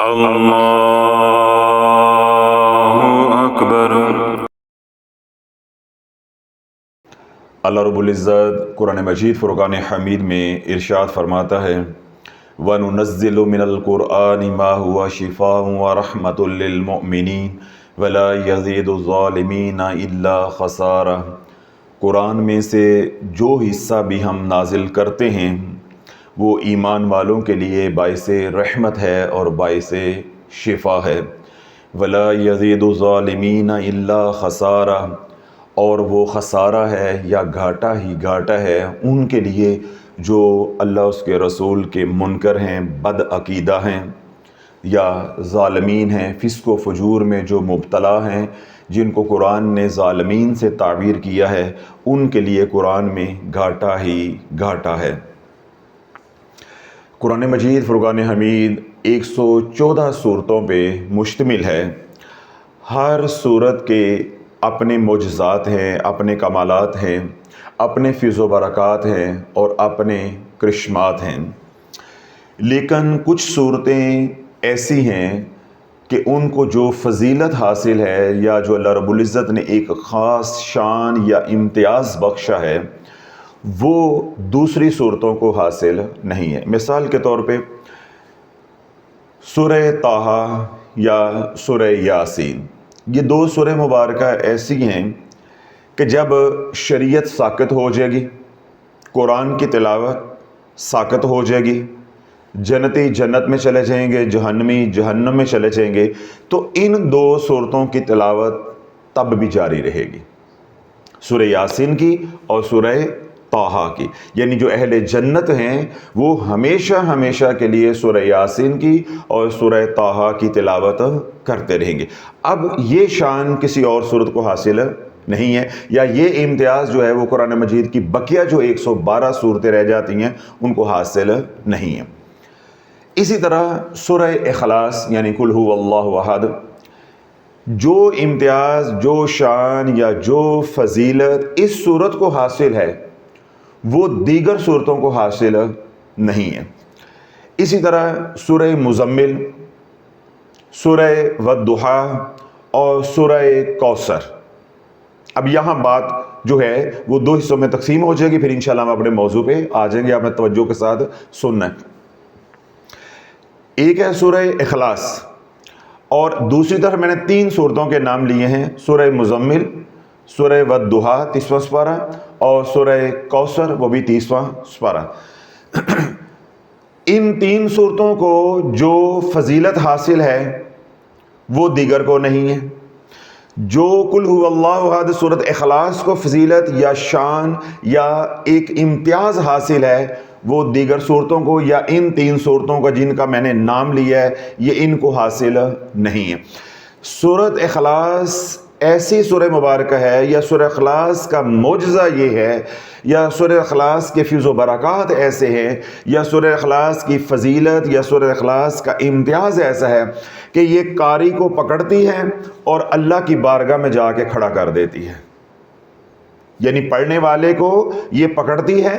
اللہ اکبر۔ اللہ رب العزت قرآن مجید فرقان حمید میں ارشاد فرماتا ہے وَنُنَزِّلُ مِنَ الْقُرْآنِ مَا هُوَ شِفَاءٌ وَرَحْمَةٌ لِّلْمُؤْمِنِينَ وَلَا يَزِيدُ الظَّالِمِينَ إِلَّا خَسَارًا۔ قرآن میں سے جو حصہ بھی ہم نازل کرتے ہیں وہ ایمان والوں کے لیے باعث رحمت ہے اور باعث شفا ہے۔ وَلَا يَزِيدُ الظَّالِمِينَ إِلَّا خَسَارًا، اور وہ خسارہ ہے یا گھاٹا ہی گھاٹا ہے ان کے لیے جو اللہ اس کے رسول کے منکر ہیں، بد عقیدہ ہیں یا ظالمین ہیں، فسق و فجور میں جو مبتلا ہیں، جن کو قرآن نے ظالمین سے تعبیر کیا ہے، ان کے لیے قرآن میں گھاٹا ہی گھاٹا ہے۔ قرآن مجید فرقان حمید 114 صورتوں پہ مشتمل ہے۔ ہر صورت کے اپنے معجزات ہیں، اپنے کمالات ہیں، اپنے فیض و برکات ہیں اور اپنے کرشمات ہیں، لیکن کچھ صورتیں ایسی ہیں کہ ان کو جو فضیلت حاصل ہے یا جو اللہ رب العزت نے ایک خاص شان یا امتیاز بخشا ہے وہ دوسری صورتوں کو حاصل نہیں ہے۔ مثال کے طور پہ سورہ طٰہٰ یا سورہ یاسین، یہ دو سورہ مبارکہ ایسی ہیں کہ جب شریعت ساقط ہو جائے گی، قرآن کی تلاوت ساقط ہو جائے گی، جنتی جنت میں چلے جائیں گے، جہنمی جہنم میں چلے جائیں گے، تو ان دو صورتوں کی تلاوت تب بھی جاری رہے گی، سورہ یاسین کی اور سورہ طٰہٰ کی۔ یعنی جو اہل جنت ہیں وہ ہمیشہ ہمیشہ کے لیے سورہ یاسین کی اور سورہ طٰہٰ کی تلاوت کرتے رہیں گے۔ اب یہ شان کسی اور صورت کو حاصل نہیں ہے، یا یہ امتیاز جو ہے وہ قرآن مجید کی بقیہ جو 112 صورتیں رہ جاتی ہیں ان کو حاصل نہیں ہے۔ اسی طرح سورہ اخلاص یعنی قل هو اللہ احد، جو امتیاز، جو شان یا جو فضیلت اس صورت کو حاصل ہے وہ دیگر صورتوں کو حاصل نہیں ہے۔ اسی طرح سورہ مزمل، سورہ والضحیٰ اور سورہ کوثر۔ اب یہاں بات جو ہے وہ دو حصوں میں تقسیم ہو جائے گی، پھر انشاءاللہ ہم اپنے موضوع پہ آ جائیں گے، آپ نے توجہ کے ساتھ سننا ہے۔ ایک ہے سورہ اخلاص اور دوسری طرف میں نے 3 صورتوں کے نام لیے ہیں، سورہ مزمل، سورہ والضحیٰ 30واں سپارہ اور سورہ کوثر وہ بھی 30واں سپارہ۔ ان 3 صورتوں کو جو فضیلت حاصل ہے وہ دیگر کو نہیں ہے۔ جو قل هو اللہ احد سورۃ اخلاص کو فضیلت یا شان یا ایک امتیاز حاصل ہے وہ دیگر صورتوں کو یا ان 3 صورتوں کا جن کا میں نے نام لیا ہے یہ ان کو حاصل نہیں ہے۔ سورۃ اخلاص ایسی سورہ مبارکہ ہے یا سورہ اخلاص کا معجزہ یہ ہے یا سورہ اخلاص کے فیض و برکات ایسے ہیں یا سورہ اخلاص کی فضیلت یا سورہ اخلاص کا امتیاز ایسا ہے کہ یہ قاری کو پکڑتی ہے اور اللہ کی بارگاہ میں جا کے کھڑا کر دیتی ہے، یعنی پڑھنے والے کو یہ پکڑتی ہے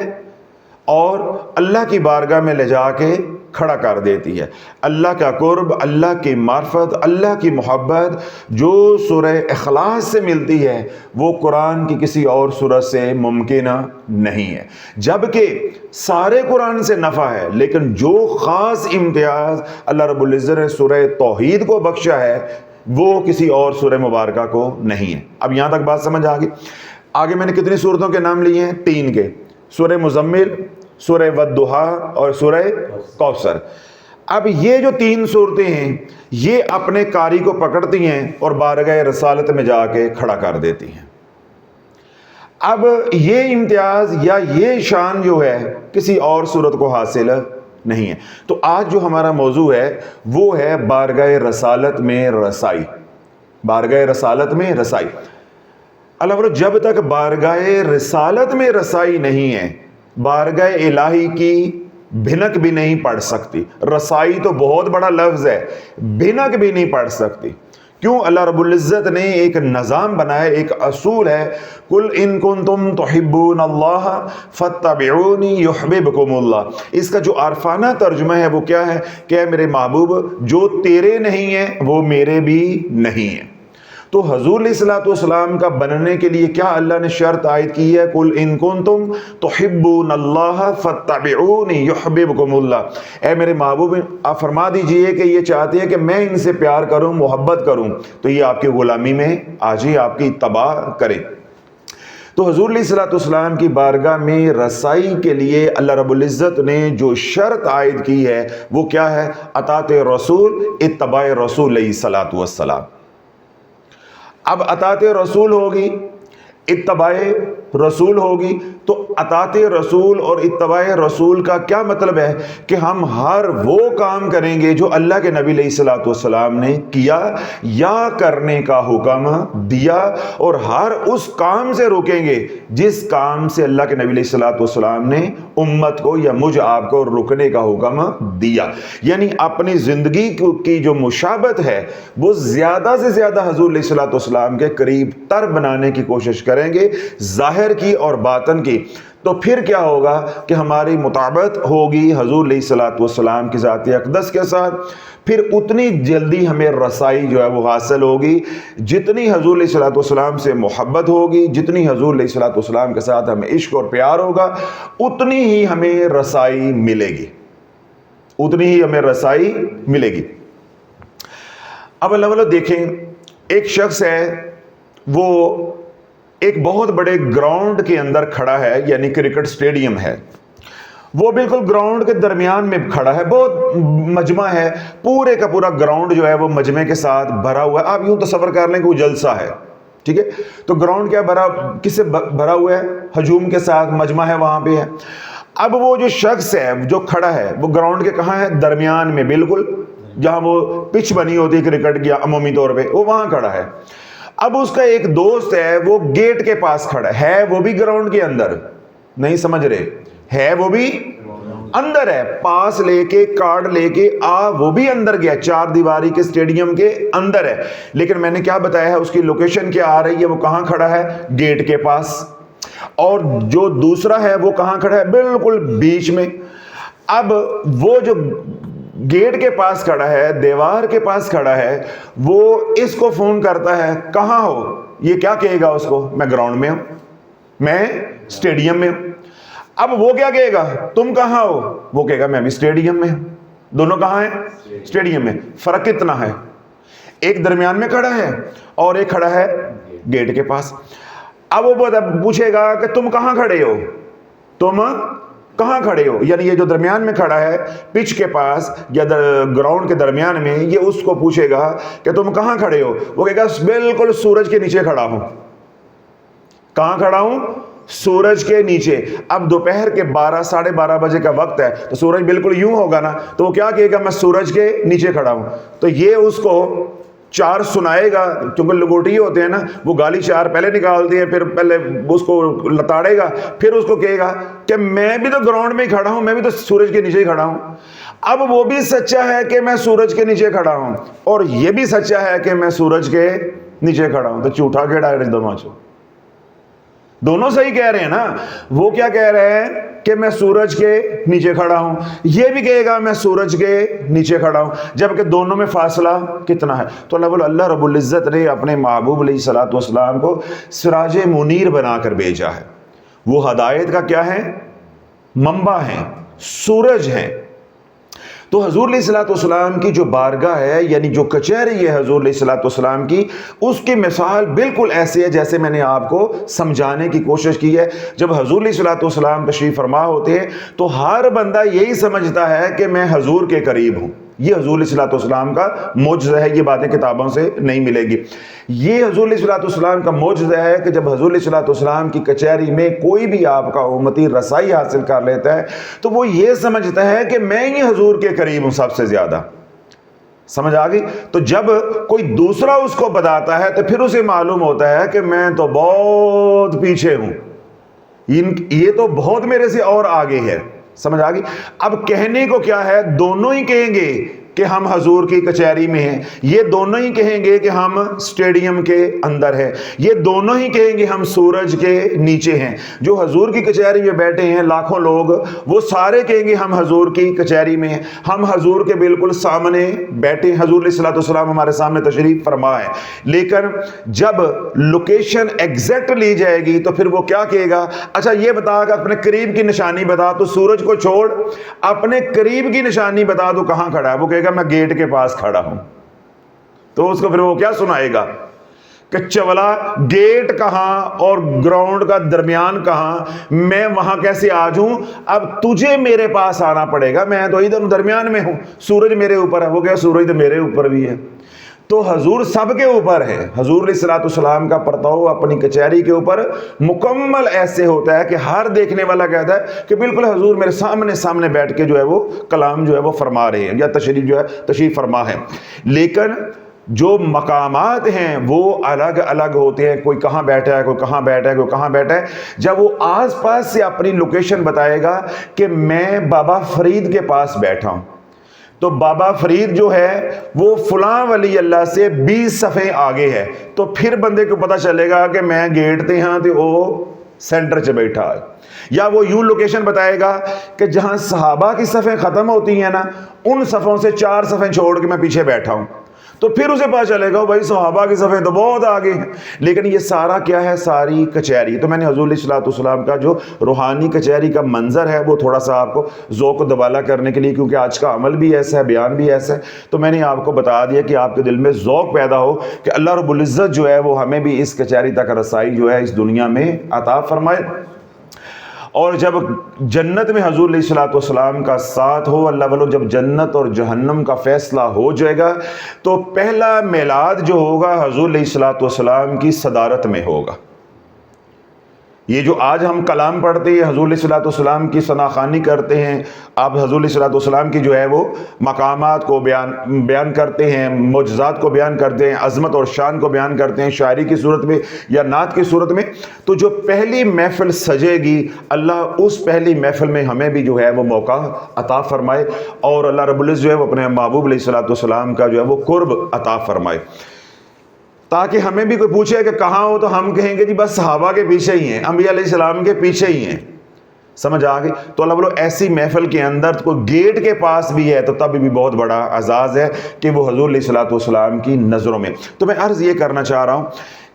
اور اللہ کی بارگاہ میں لے جا کے کھڑا کر دیتی ہے۔ اللہ کا قرب، اللہ کی معرفت، اللہ کی محبت جو سورہ اخلاص سے ملتی ہے وہ قرآن کی کسی اور سورت سے ممکن نہیں ہے، جبکہ سارے قرآن سے نفع ہے، لیکن جو خاص امتیاز اللہ رب العزت نے سورہ توحید کو بخشا ہے وہ کسی اور سورہ مبارکہ کو نہیں ہے۔ اب یہاں تک بات سمجھ آ گئی؟ آگے میں نے کتنی صورتوں کے نام لیے ہیں؟ 3 کے، سورہ مزمل، سورہ والضحیٰ اور سورہ کوثر۔ اب یہ جو 3 صورتیں ہیں یہ اپنے قاری کو پکڑتی ہیں اور بارگاہ رسالت میں جا کے کھڑا کر دیتی ہیں۔ اب یہ امتیاز یا یہ شان جو ہے کسی اور صورت کو حاصل نہیں ہے۔ تو آج جو ہمارا موضوع ہے وہ ہے بارگاہ رسالت میں رسائی، بارگاہ رسالت میں رسائی۔ اللہ جب تک بارگاہ رسالت میں رسائی نہیں ہے بارگاہ الہی کی بھنک بھی نہیں پڑ سکتی۔ رسائی تو بہت بڑا لفظ ہے، بھنک بھی نہیں پڑ سکتی، کیوں اللہ رب العزت نے ایک نظام بنایا, ایک اصول ہے, قل ان کنتم تحبون اللہ فاتبعونی یحببکم اللہ. اس کا جو عارفانہ ترجمہ ہے وہ کیا ہے کہ اے میرے محبوب, جو تیرے نہیں ہیں وہ میرے بھی نہیں ہیں. تو حضور علیہ الصلوۃ والسلام کا بننے کے لیے کیا اللہ نے شرط عائد کی ہے, قل ان کنتم تحبون اللہ فاتبعونی یحببکم اللہ. اے میرے محبوب آپ فرما دیجئے کہ یہ چاہتے ہیں کہ میں ان سے پیار کروں, محبت کروں, تو یہ آپ کی غلامی میں آ جائے, آپ کی اتباع کرے. تو حضور علیہ الصلوۃ والسلام کی بارگاہ میں رسائی کے لیے اللہ رب العزت نے جو شرط عائد کی ہے وہ کیا ہے, اطاعت رسول, اتباع رسول علیہ الصلوۃ والسلام. اب اطاعت رسول ہوگی, اتباع رسول ہوگی, تو اطاعت رسول اور اتباع رسول کا کیا مطلب ہے کہ ہم ہر وہ کام کریں گے جو اللہ کے نبی علیہ الصلوۃ والسلام نے کیا یا کرنے کا حکم دیا, اور ہر اس کام سے روکیں گے جس کام سے اللہ کے نبی علیہ الصلوۃ والسلام نے امت کو یا مجھ آپ کو رکنے کا حکم دیا. یعنی اپنی زندگی کی جو مشابہت ہے وہ زیادہ سے زیادہ حضور علیہ الصلوۃ والسلام کے قریب تر بنانے کی کوشش کریں گے, ظاہر کی اور باطن کی. تو پھر کیا ہوگا کہ ہماری مطابقت ہوگی حضور علیہ الصلوۃ والسلام کی ذات اقدس کے ساتھ. پھر اتنی جلدی ہمیں رسائی جو ہے وہ حاصل ہوگی, جتنی حضور علیہ الصلوۃ والسلام سے محبت ہوگی, جتنی حضور علیہ الصلوۃ والسلام کے ساتھ ہمیں عشق اور پیار ہوگا, اتنی ہی ہمیں رسائی ملے گی, اتنی ہی ہمیں رسائی ملے گی. اب اللہ دیکھیں, ایک شخص ہے وہ ایک بہت بڑے گراؤنڈ کے اندر کھڑا ہے, یعنی کرکٹ سٹیڈیم ہے, وہ بالکل گراؤنڈ کے درمیان میں کھڑا ہے, بہت مجمع ہے, پورے کا پورا گراؤنڈ جو ہے وہ مجمع کے ساتھ بھرا ہوا ہے. آپ یوں تصور کر لیں کہ وہ جلسہ ہے, ٹھیک ہے, تو گراؤنڈ کیا بھرا, کس سے بھرا ہوا ہے, ہجوم کے ساتھ مجمع ہے وہاں پہ ہے. اب وہ جو شخص ہے جو کھڑا ہے وہ گراؤنڈ کے کہاں ہے, درمیان میں, بالکل جہاں وہ پچ بنی ہوتی ہے کرکٹ کی عمومی طور پہ, وہ وہاں کھڑا ہے. اب اس کا ایک دوست ہے وہ گیٹ کے پاس کھڑا ہے, وہ بھی گراؤنڈ کے اندر, نہیں سمجھ رہے, ہے وہ بھی اندر ہے, پاس لے کے کارڈ لے کے وہ بھی اندر گیا, چار دیواری کے سٹیڈیم کے اندر ہے. لیکن میں نے کیا بتایا ہے, اس کی لوکیشن کیا آ رہی ہے, وہ کہاں کھڑا ہے, گیٹ کے پاس. اور جو دوسرا ہے وہ کہاں کھڑا ہے, بالکل بیچ میں. اب وہ جو گیٹ کے پاس کھڑا ہے, دیوار کے پاس کھڑا ہے, وہ اس کو فون کرتا ہے, کہاں ہو, یہ کیا کہے گا اس کو, میں گراؤنڈ میں ہوں, میں سٹیڈیم میں ہوں. اب وہ کیا کہے گا, تم کہاں ہو, وہ کہے گا میں بھی سٹیڈیم میں ہوں. دونوں کہاں ہیں, سٹیڈیم میں. فرق کتنا ہے, ایک درمیان میں کھڑا ہے اور ایک کھڑا ہے گیٹ کے پاس. اب وہ پوچھے گا کہ تم کہاں کھڑے ہو, تم کہاں کھڑے ہو, یعنی یہ جو درمیان میں کھڑا ہے پچ کے پاس یا گراؤنڈ کے درمیان میں, یہ اس کو پوچھے گا کہ تم کہاں کھڑے ہو, وہ کہے گا بالکل سورج کے نیچے کھڑا ہوں. کہاں کھڑا ہوں, سورج کے نیچے. اب دوپہر کے 12 ساڑھے 12 بجے کا وقت ہے, تو سورج بالکل یوں ہوگا نا, تو وہ کیا کہے گا, میں سورج کے نیچے کھڑا ہوں. تو یہ اس کو چار سنائے گا, چونکہ لگوٹی ہوتے ہیں نا, وہ گالی چار پہلے نکالتے ہیں, پھر پہلے اس کو لتاڑے گا, پھر اس کو کہے گا کہ میں بھی تو گراؤنڈ میں ہی کھڑا ہوں, میں بھی تو سورج کے نیچے ہی کھڑا ہوں. اب وہ بھی سچا ہے کہ میں سورج کے نیچے کھڑا ہوں, اور یہ بھی سچا ہے کہ میں سورج کے نیچے کھڑا ہوں. تو جھوٹا کیڑا ہے دونوں سے, دونوں صحیح کہہ رہے ہیں نا. وہ کیا کہہ رہے ہیں کہ میں سورج کے نیچے کھڑا ہوں, یہ بھی کہے گا میں سورج کے نیچے کھڑا ہوں, جبکہ دونوں میں فاصلہ کتنا ہے. تو اللہ رب العزت نے اپنے محبوب علیہ الصلوۃ والسلام کو سراج منیر بنا کر بھیجا ہے. وہ ہدایت کا کیا ہے, منبع ہیں, سورج ہیں. تو حضور علیہ الصلوۃ والسلام کی جو بارگاہ ہے, یعنی جو کچہری ہے حضور علیہ الصلوۃ والسلام کی, اس کی مثال بالکل ایسی ہے جیسے میں نے آپ کو سمجھانے کی کوشش کی ہے. جب حضور علیہ الصلوۃ والسلام تشریف فرما ہوتے ہیں تو ہر بندہ یہی سمجھتا ہے کہ میں حضور کے قریب ہوں. یہ حضور علیہ الصلوۃ والسلام کا معجزہ ہے, یہ باتیں کتابوں سے نہیں ملے گی. یہ حضور علیہ الصلوۃ والسلام کا معجزہ ہے کہ جب حضور علیہ الصلوۃ والسلام کی کچہری میں کوئی بھی آپ کا امتی رسائی حاصل کر لیتا ہے تو وہ یہ سمجھتا ہے کہ میں ہی حضور کے قریب ہوں سب سے زیادہ. سمجھ آ گئی. تو جب کوئی دوسرا اس کو بتاتا ہے تو پھر اسے معلوم ہوتا ہے کہ میں تو بہت پیچھے ہوں, یہ تو بہت میرے سے اور آگے ہے. سمجھ آ گئی. اب کہنے کو کیا ہے, دونوں ہی کہیں گے کہ ہم حضور کی کچہری میں ہیں، یہ دونوں ہی کہیں گے کہ ہم سٹیڈیم کے اندر ہیں، یہ دونوں ہی کہیں گے ہم سورج کے نیچے ہیں۔ جو حضور کی کچہری میں بیٹھے ہیں لاکھوں لوگ، وہ سارے کہیں گے ہم حضور کی کچہری میں ہیں، ہم حضور کے بالکل سامنے بیٹھے ہیں، حضور علیہ الصلوۃ والسلام ہمارے سامنے تشریف فرما ہے۔ لیکن جب لوکیشن ایگزیکٹ لی جائے گی تو پھر وہ کیا کہے گا، اچھا یہ بتا کہ اپنے قریب کی نشانی بتا، تو سورج کو چھوڑ اپنے قریب کی نشانی بتا تو کہاں کھڑا ہے؟ وہ کہے گا میں گیٹ کے پاس کھڑا ہوں۔ تو اس کو پھر وہ کیا سنائے گا کہ چولا گیٹ کہاں اور گراؤنڈ کا درمیان کہاں، میں وہاں کیسے آ جاؤں؟ اب تجھے میرے پاس آنا پڑے گا، میں تو ادھر درمیان میں ہوں، سورج میرے اوپر ہے۔ وہ کہا سورج تو میرے اوپر بھی ہے۔ تو حضور سب کے اوپر ہے۔ حضور علیہ الصلوۃ والسلام کا پرتاؤ اپنی کچہری کے اوپر مکمل ایسے ہوتا ہے کہ ہر دیکھنے والا کہتا ہے کہ بالکل حضور میرے سامنے بیٹھ کے جو ہے وہ کلام جو ہے وہ فرما رہے ہیں، یا تشریف فرما ہے۔ لیکن جو مقامات ہیں وہ الگ الگ ہوتے ہیں، کوئی کہاں بیٹھا ہے، کوئی کہاں بیٹھا ہے، کوئی کہاں بیٹھا ہے۔ جب وہ آس پاس سے اپنی لوکیشن بتائے گا کہ میں بابا فرید کے پاس بیٹھا ہوں، تو بابا فرید جو ہے وہ فلاں ولی اللہ سے 20 صفحے آگے ہے، تو پھر بندے کو پتہ چلے گا کہ میں گیٹ تے ہاں تے وہ سینٹر چ بیٹھا ہے۔ یا وہ یوں لوکیشن بتائے گا کہ جہاں صحابہ کی صفحیں ختم ہوتی ہیں نا، ان صفوں سے 4 صفحیں چھوڑ کے میں پیچھے بیٹھا ہوں، تو پھر اسے پتہ چلے گا بھائی صحابہ کی صفحیں تو بہت آگے ہیں۔ لیکن یہ سارا کیا ہے؟ ساری کچہری۔ تو میں نے حضور علیہ الصلوۃ والسلام کا جو روحانی کچہری کا منظر ہے وہ تھوڑا سا آپ کو ذوق و دبالا کرنے کے لیے، کیونکہ آج کا عمل بھی ایسا ہے، بیان بھی ایسا ہے، تو میں نے آپ کو بتا دیا کہ آپ کے دل میں ذوق پیدا ہو کہ اللہ رب العزت جو ہے وہ ہمیں بھی اس کچہری تک رسائی جو ہے اس دنیا میں عطا فرمائے۔ اور جب جنت میں حضور علیہ الصلوۃ والسلام کا ساتھ ہو، اللہ والو جب جنت اور جہنم کا فیصلہ ہو جائے گا تو پہلا میلاد جو ہوگا حضور علیہ الصلوۃ والسلام کی صدارت میں ہوگا۔ یہ جو آج ہم کلام پڑھتے ہیں، حضور علیہ الصلوۃ والسلام کی ثناخوانی کرتے ہیں، آپ حضور علیہ الصلوۃ والسلام کی جو ہے وہ مقامات کو بیان کرتے ہیں، معجزات کو بیان کرتے ہیں، عظمت اور شان کو بیان کرتے ہیں شاعری کی صورت میں یا نعت کی صورت میں، تو جو پہلی محفل سجے گی اللہ اس پہلی محفل میں ہمیں بھی جو ہے وہ موقع عطا فرمائے، اور اللہ رب العزت جو ہے وہ اپنے محبوب علیہ الصلوۃ والسلام کا جو ہے وہ قرب عطا فرمائے، تاکہ ہمیں بھی کوئی پوچھے کہ کہاں ہو تو ہم کہیں گے جی بس صحابہ کے پیچھے ہی ہیں، انبیاء علیہ السلام کے پیچھے ہی ہیں۔ سمجھ آ گئی؟ تو اللہ بولو ایسی محفل کے اندر کوئی گیٹ کے پاس بھی ہے تو تب بھی بہت بڑا اعزاز ہے کہ وہ حضور علیہ الصلوۃ والسلام کی نظروں میں۔ تو میں عرض یہ کرنا چاہ رہا ہوں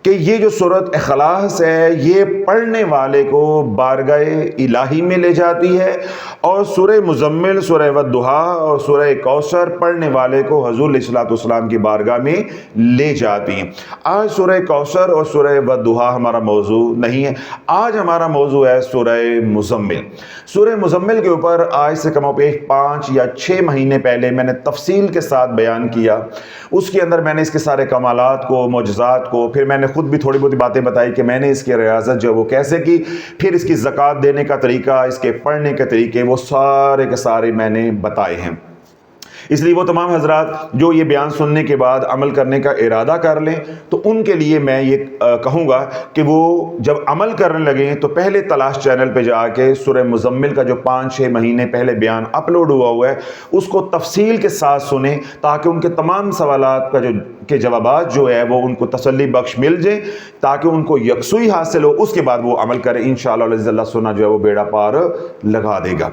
کہ یہ جو سورۃ اخلاص ہے یہ پڑھنے والے کو بارگاہ الہی میں لے جاتی ہے، اور سورہ مزمل، سورہ والضحیٰ اور سورہ کوثر پڑھنے والے کو حضور علیہ الصلوۃ والسلام کی بارگاہ میں لے جاتی ہیں۔ آج سورہ کوثر اور سورہ والضحیٰ ہمارا موضوع نہیں ہے، آج ہمارا موضوع ہے سورہ مزمل۔ سورہ مزمل کے اوپر آج سے کم و بیش 5 یا 6 مہینے پہلے میں نے تفصیل کے ساتھ بیان کیا، اس کے اندر میں نے اس کے سارے کمالات کو، معجزات کو، پھر میں نے خود بھی تھوڑی بہت باتیں بتائی کہ میں نے اس کی ریاضت جو وہ کیسے کی، پھر اس کی زکوٰۃ دینے کا طریقہ، اس کے پڑھنے کے طریقے، وہ سارے کے سارے میں نے بتائے ہیں۔ اس لیے وہ تمام حضرات جو یہ بیان سننے کے بعد عمل کرنے کا ارادہ کر لیں تو ان کے لیے میں یہ کہوں گا کہ وہ جب عمل کرنے لگیں تو پہلے تلاش چینل پہ جا کے سورہ مزمل کا جو 5-6 مہینے پہلے بیان اپلوڈ ہوا ہے اس کو تفصیل کے ساتھ سنیں، تاکہ ان کے تمام سوالات کے جوابات جو ہے وہ ان کو تسلی بخش مل جائیں، تاکہ ان کو یکسوئی حاصل ہو، اس کے بعد وہ عمل کریں۔ انشاءاللہ اللہ سننا جو ہے وہ بیڑا پار لگا دے گا۔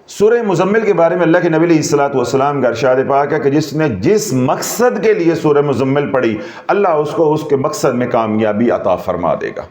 سورہ مزمل کے بارے میں اللہ کے نبی علیہ الصلوۃ والسلام کا ارشاد پاک ہے کہ جس نے جس مقصد کے لیے سورہ مزمل پڑھی اللہ اس کو اس کے مقصد میں کامیابی عطا فرما دے گا۔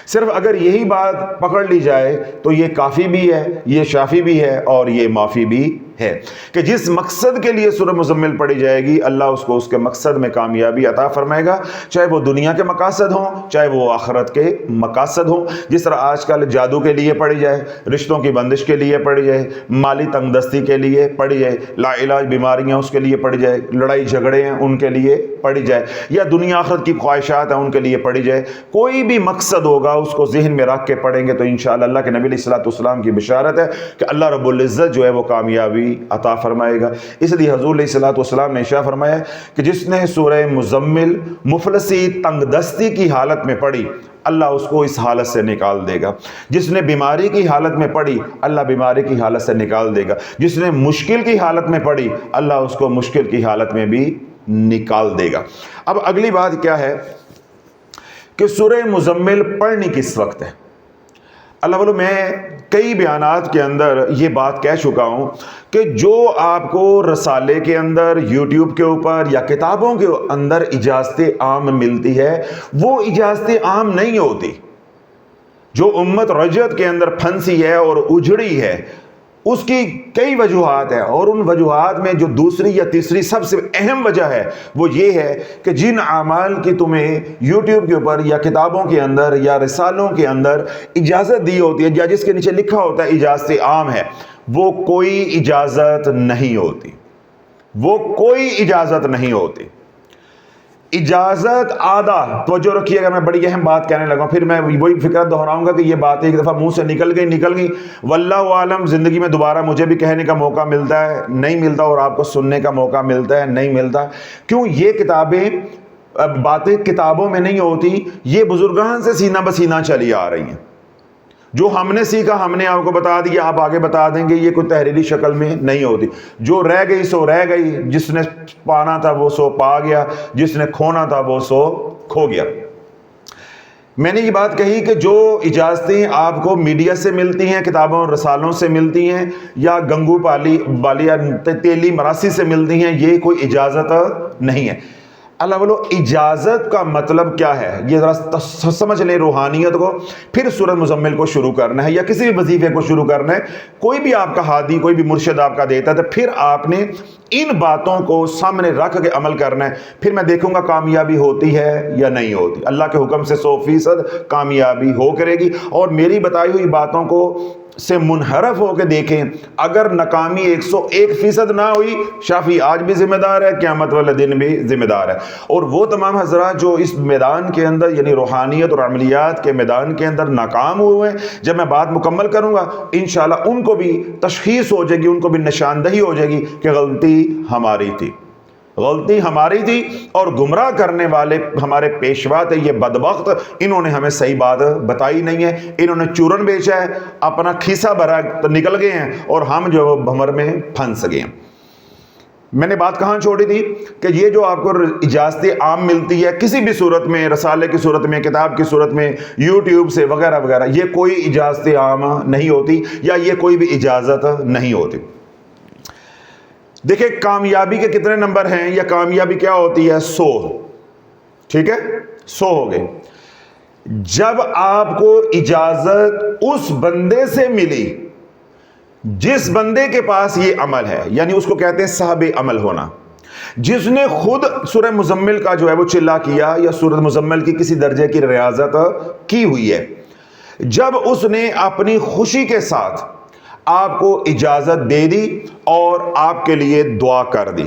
صرف اگر یہی بات پکڑ لی جائے تو یہ کافی بھی ہے، یہ شافی بھی ہے اور یہ معافی بھی ہے کہ جس مقصد کے لیے سورہ مزمل پڑھی جائے گی اللہ اس کو اس کے مقصد میں کامیابی عطا فرمائے گا، چاہے وہ دنیا کے مقاصد ہوں چاہے وہ آخرت کے مقاصد ہوں۔ جس طرح آج کل جادو کے لیے پڑھی جائے، رشتوں کی بندش کے لیے پڑھی جائے، مالی تنگ دستی کے لیے پڑھی جائے، لا علاج بیماریاں اس کے لیے پڑھی جائے، لڑائی جھگڑے ہیں ان کے لیے پڑھی جائے، یا دنیا آخرت کی خواہشات ہیں ان کے لیے پڑھی جائے، کوئی بھی مقصد ہوگا اس کو ذہن میں رکھ کے پڑھیں گے تو انشاءاللہ اللہ کے نبی علیہ الصلوۃ والسلام کی بشارت ہے کہ اللہ رب العزت جو ہے وہ کامیابی کامیابی عطا فرمائے گا۔ اس لیے حضور علیہ الصلوۃ والسلام نے ارشاد فرمایا کہ جس نے سورہ مزمل مفلسی تنگ دستی کی حالت میں پڑھی اللہ اس کو اس حالت سے نکال دے گا، جس نے بیماری کی حالت میں پڑھی اللہ بیماری کی حالت سے نکال دے گا، جس نے مشکل کی حالت میں پڑھی اللہ اس کو مشکل کی حالت میں بھی نکال دے گا۔ اب اگلی بات کیا ہے کہ سورہ مزمل پڑھنی کس وقت ہے؟ اللہ والو میں کئی بیانات کے اندر یہ بات کہہ چکا ہوں کہ جو آپ کو رسالے کے اندر، یوٹیوب کے اوپر یا کتابوں کے اندر اجازت عام ملتی ہے وہ اجازت عام نہیں ہوتی۔ جو امت رجعت کے اندر پھنسی ہے اور اجڑی ہے اس کی کئی وجوہات ہیں، اور ان وجوہات میں جو دوسری یا تیسری سب سے اہم وجہ ہے وہ یہ ہے کہ جن اعمال کی تمہیں یوٹیوب کے اوپر یا کتابوں کے اندر یا رسالوں کے اندر اجازت دی ہوتی ہے یا جس کے نیچے لکھا ہوتا ہے اجازت عام ہے، وہ کوئی اجازت نہیں ہوتی، وہ کوئی اجازت نہیں ہوتی۔ اجازت آدھا، توجہ رکھیے گا، میں بڑی اہم بات کہنے لگا ہوں، پھر میں وہی فکر دہراؤں گا کہ یہ بات ایک دفعہ منہ سے نکل گئی واللہ عالم زندگی میں دوبارہ مجھے بھی کہنے کا موقع ملتا ہے نہیں ملتا، اور آپ کو سننے کا موقع ملتا ہے نہیں ملتا۔ کیوں؟ یہ کتابیں باتیں کتابوں میں نہیں ہوتی، یہ بزرگان سے سینہ بسینہ چلی آ رہی ہیں۔ جو ہم نے سیکھا ہم نے آپ کو بتا دیا، آپ آگے بتا دیں گے، یہ کوئی تحریری شکل میں نہیں ہوتی۔ جو رہ گئی سو رہ گئی، جس نے پانا تھا وہ سو پا گیا، جس نے کھونا تھا وہ سو کھو گیا۔ میں نے یہ بات کہی کہ جو اجازتیں آپ کو میڈیا سے ملتی ہیں، کتابوں اور رسالوں سے ملتی ہیں، یا گنگو بالی یا تیلی مراسی سے ملتی ہیں، یہ کوئی اجازت نہیں ہے۔ اللہ والو اجازت کا مطلب کیا ہے یہ ذرا سمجھ لیں روحانیت کو، پھر سورہ مزمل کو شروع کرنا ہے یا کسی بھی وظیفے کو شروع کرنا ہے۔ کوئی بھی آپ کا ہادی، کوئی بھی مرشد آپ کا دیتا ہے تو پھر آپ نے ان باتوں کو سامنے رکھ کے عمل کرنا ہے، پھر میں دیکھوں گا کامیابی ہوتی ہے یا نہیں ہوتی۔ اللہ کے حکم سے 100% کامیابی ہو کرے گی، اور میری بتائی ہوئی باتوں کو سے منحرف ہو کے دیکھیں، اگر ناکامی 101% نہ ہوئی، شافی آج بھی ذمہ دار ہے، قیامت والے دن بھی ذمہ دار ہے۔ اور وہ تمام حضرات جو اس میدان کے اندر یعنی روحانیت اور عملیات کے میدان کے اندر ناکام ہوئے ہیں، جب میں بات مکمل کروں گا انشاءاللہ ان کو بھی تشخیص ہو جائے گی، ان کو بھی نشاندہی ہو جائے گی کہ غلطی ہماری تھی، غلطی ہماری تھی، اور گمراہ کرنے والے ہمارے پیشوا تھے یہ بدبخت، انہوں نے ہمیں صحیح بات بتائی نہیں ہے، انہوں نے چورن بیچا ہے، اپنا کھیسا بھرا نکل گئے ہیں، اور ہم جو بھمر میں پھنس گئے ہیں۔ میں نے بات کہاں چھوڑی تھی کہ یہ جو آپ کو اجازت عام ملتی ہے کسی بھی صورت میں، رسالے کی صورت میں، کتاب کی صورت میں، یوٹیوب سے وغیرہ وغیرہ، یہ کوئی اجازت عام نہیں ہوتی یا یہ کوئی بھی اجازت نہیں ہوتی۔ دیکھیں کامیابی کے کتنے نمبر ہیں، یا کامیابی کیا ہوتی ہے؟ 100، ٹھیک ہے، 100 ہو گئے۔ جب آپ کو اجازت اس بندے سے ملی جس بندے کے پاس یہ عمل ہے، یعنی اس کو کہتے ہیں صاحب عمل ہونا، جس نے خود سورہ مزمل کا جو ہے وہ چلا کیا یا سورہ مزمل کی کسی درجے کی ریاضت کی ہوئی ہے، جب اس نے اپنی خوشی کے ساتھ آپ کو اجازت دے دی اور آپ کے لیے دعا کر دی،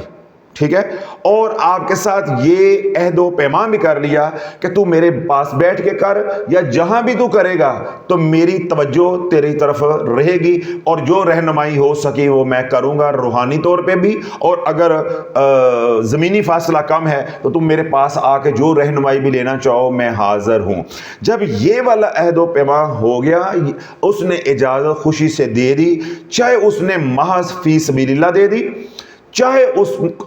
ٹھیک ہے، اور آپ کے ساتھ یہ عہد و پیمان بھی کر لیا کہ تو میرے پاس بیٹھ کے کر، یا جہاں بھی تو کرے گا تو میری توجہ تیری طرف رہے گی، اور جو رہنمائی ہو سکی وہ میں کروں گا روحانی طور پہ بھی، اور اگر زمینی فاصلہ کم ہے تو تم میرے پاس آ کے جو رہنمائی بھی لینا چاہو میں حاضر ہوں۔ جب یہ والا عہد و پیمان ہو گیا، اس نے اجازت خوشی سے دے دی، چاہے اس نے محض فی سبیل اللہ دے دی، چاہے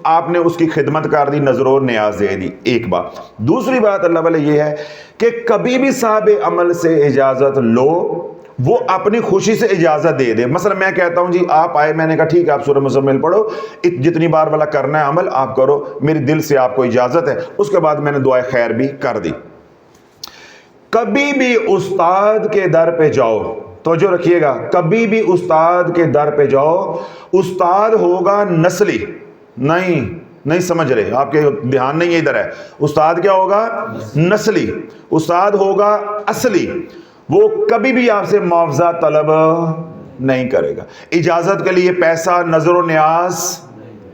آپ نے اس کی خدمت کر دی، نظر و نیاز دے دی، ایک بات۔ دوسری بات اللہ والے یہ ہے کہ کبھی بھی صاحب عمل سے اجازت لو، وہ اپنی خوشی سے اجازت دے دے۔ مثلا میں کہتا ہوں جی آپ آئے، میں نے کہا ٹھیک ہے آپ سورہ مزمل پڑھو، جتنی بار والا کرنا ہے عمل آپ کرو، میری دل سے آپ کو اجازت ہے، اس کے بعد میں نے دعائے خیر بھی کر دی۔ کبھی بھی استاد کے در پہ جاؤ، توجہ رکھیے گا، کبھی بھی استاد کے در پہ جاؤ، استاد ہوگا نسلی، نہیں سمجھ رہے، آپ کے دھیان نہیں ادھر ہے، استاد کیا ہوگا؟ نسلی۔ استاد ہوگا اصلی، وہ کبھی بھی آپ سے معاوضہ طلب نہیں کرے گا، اجازت کے لیے پیسہ، نظر و نیاز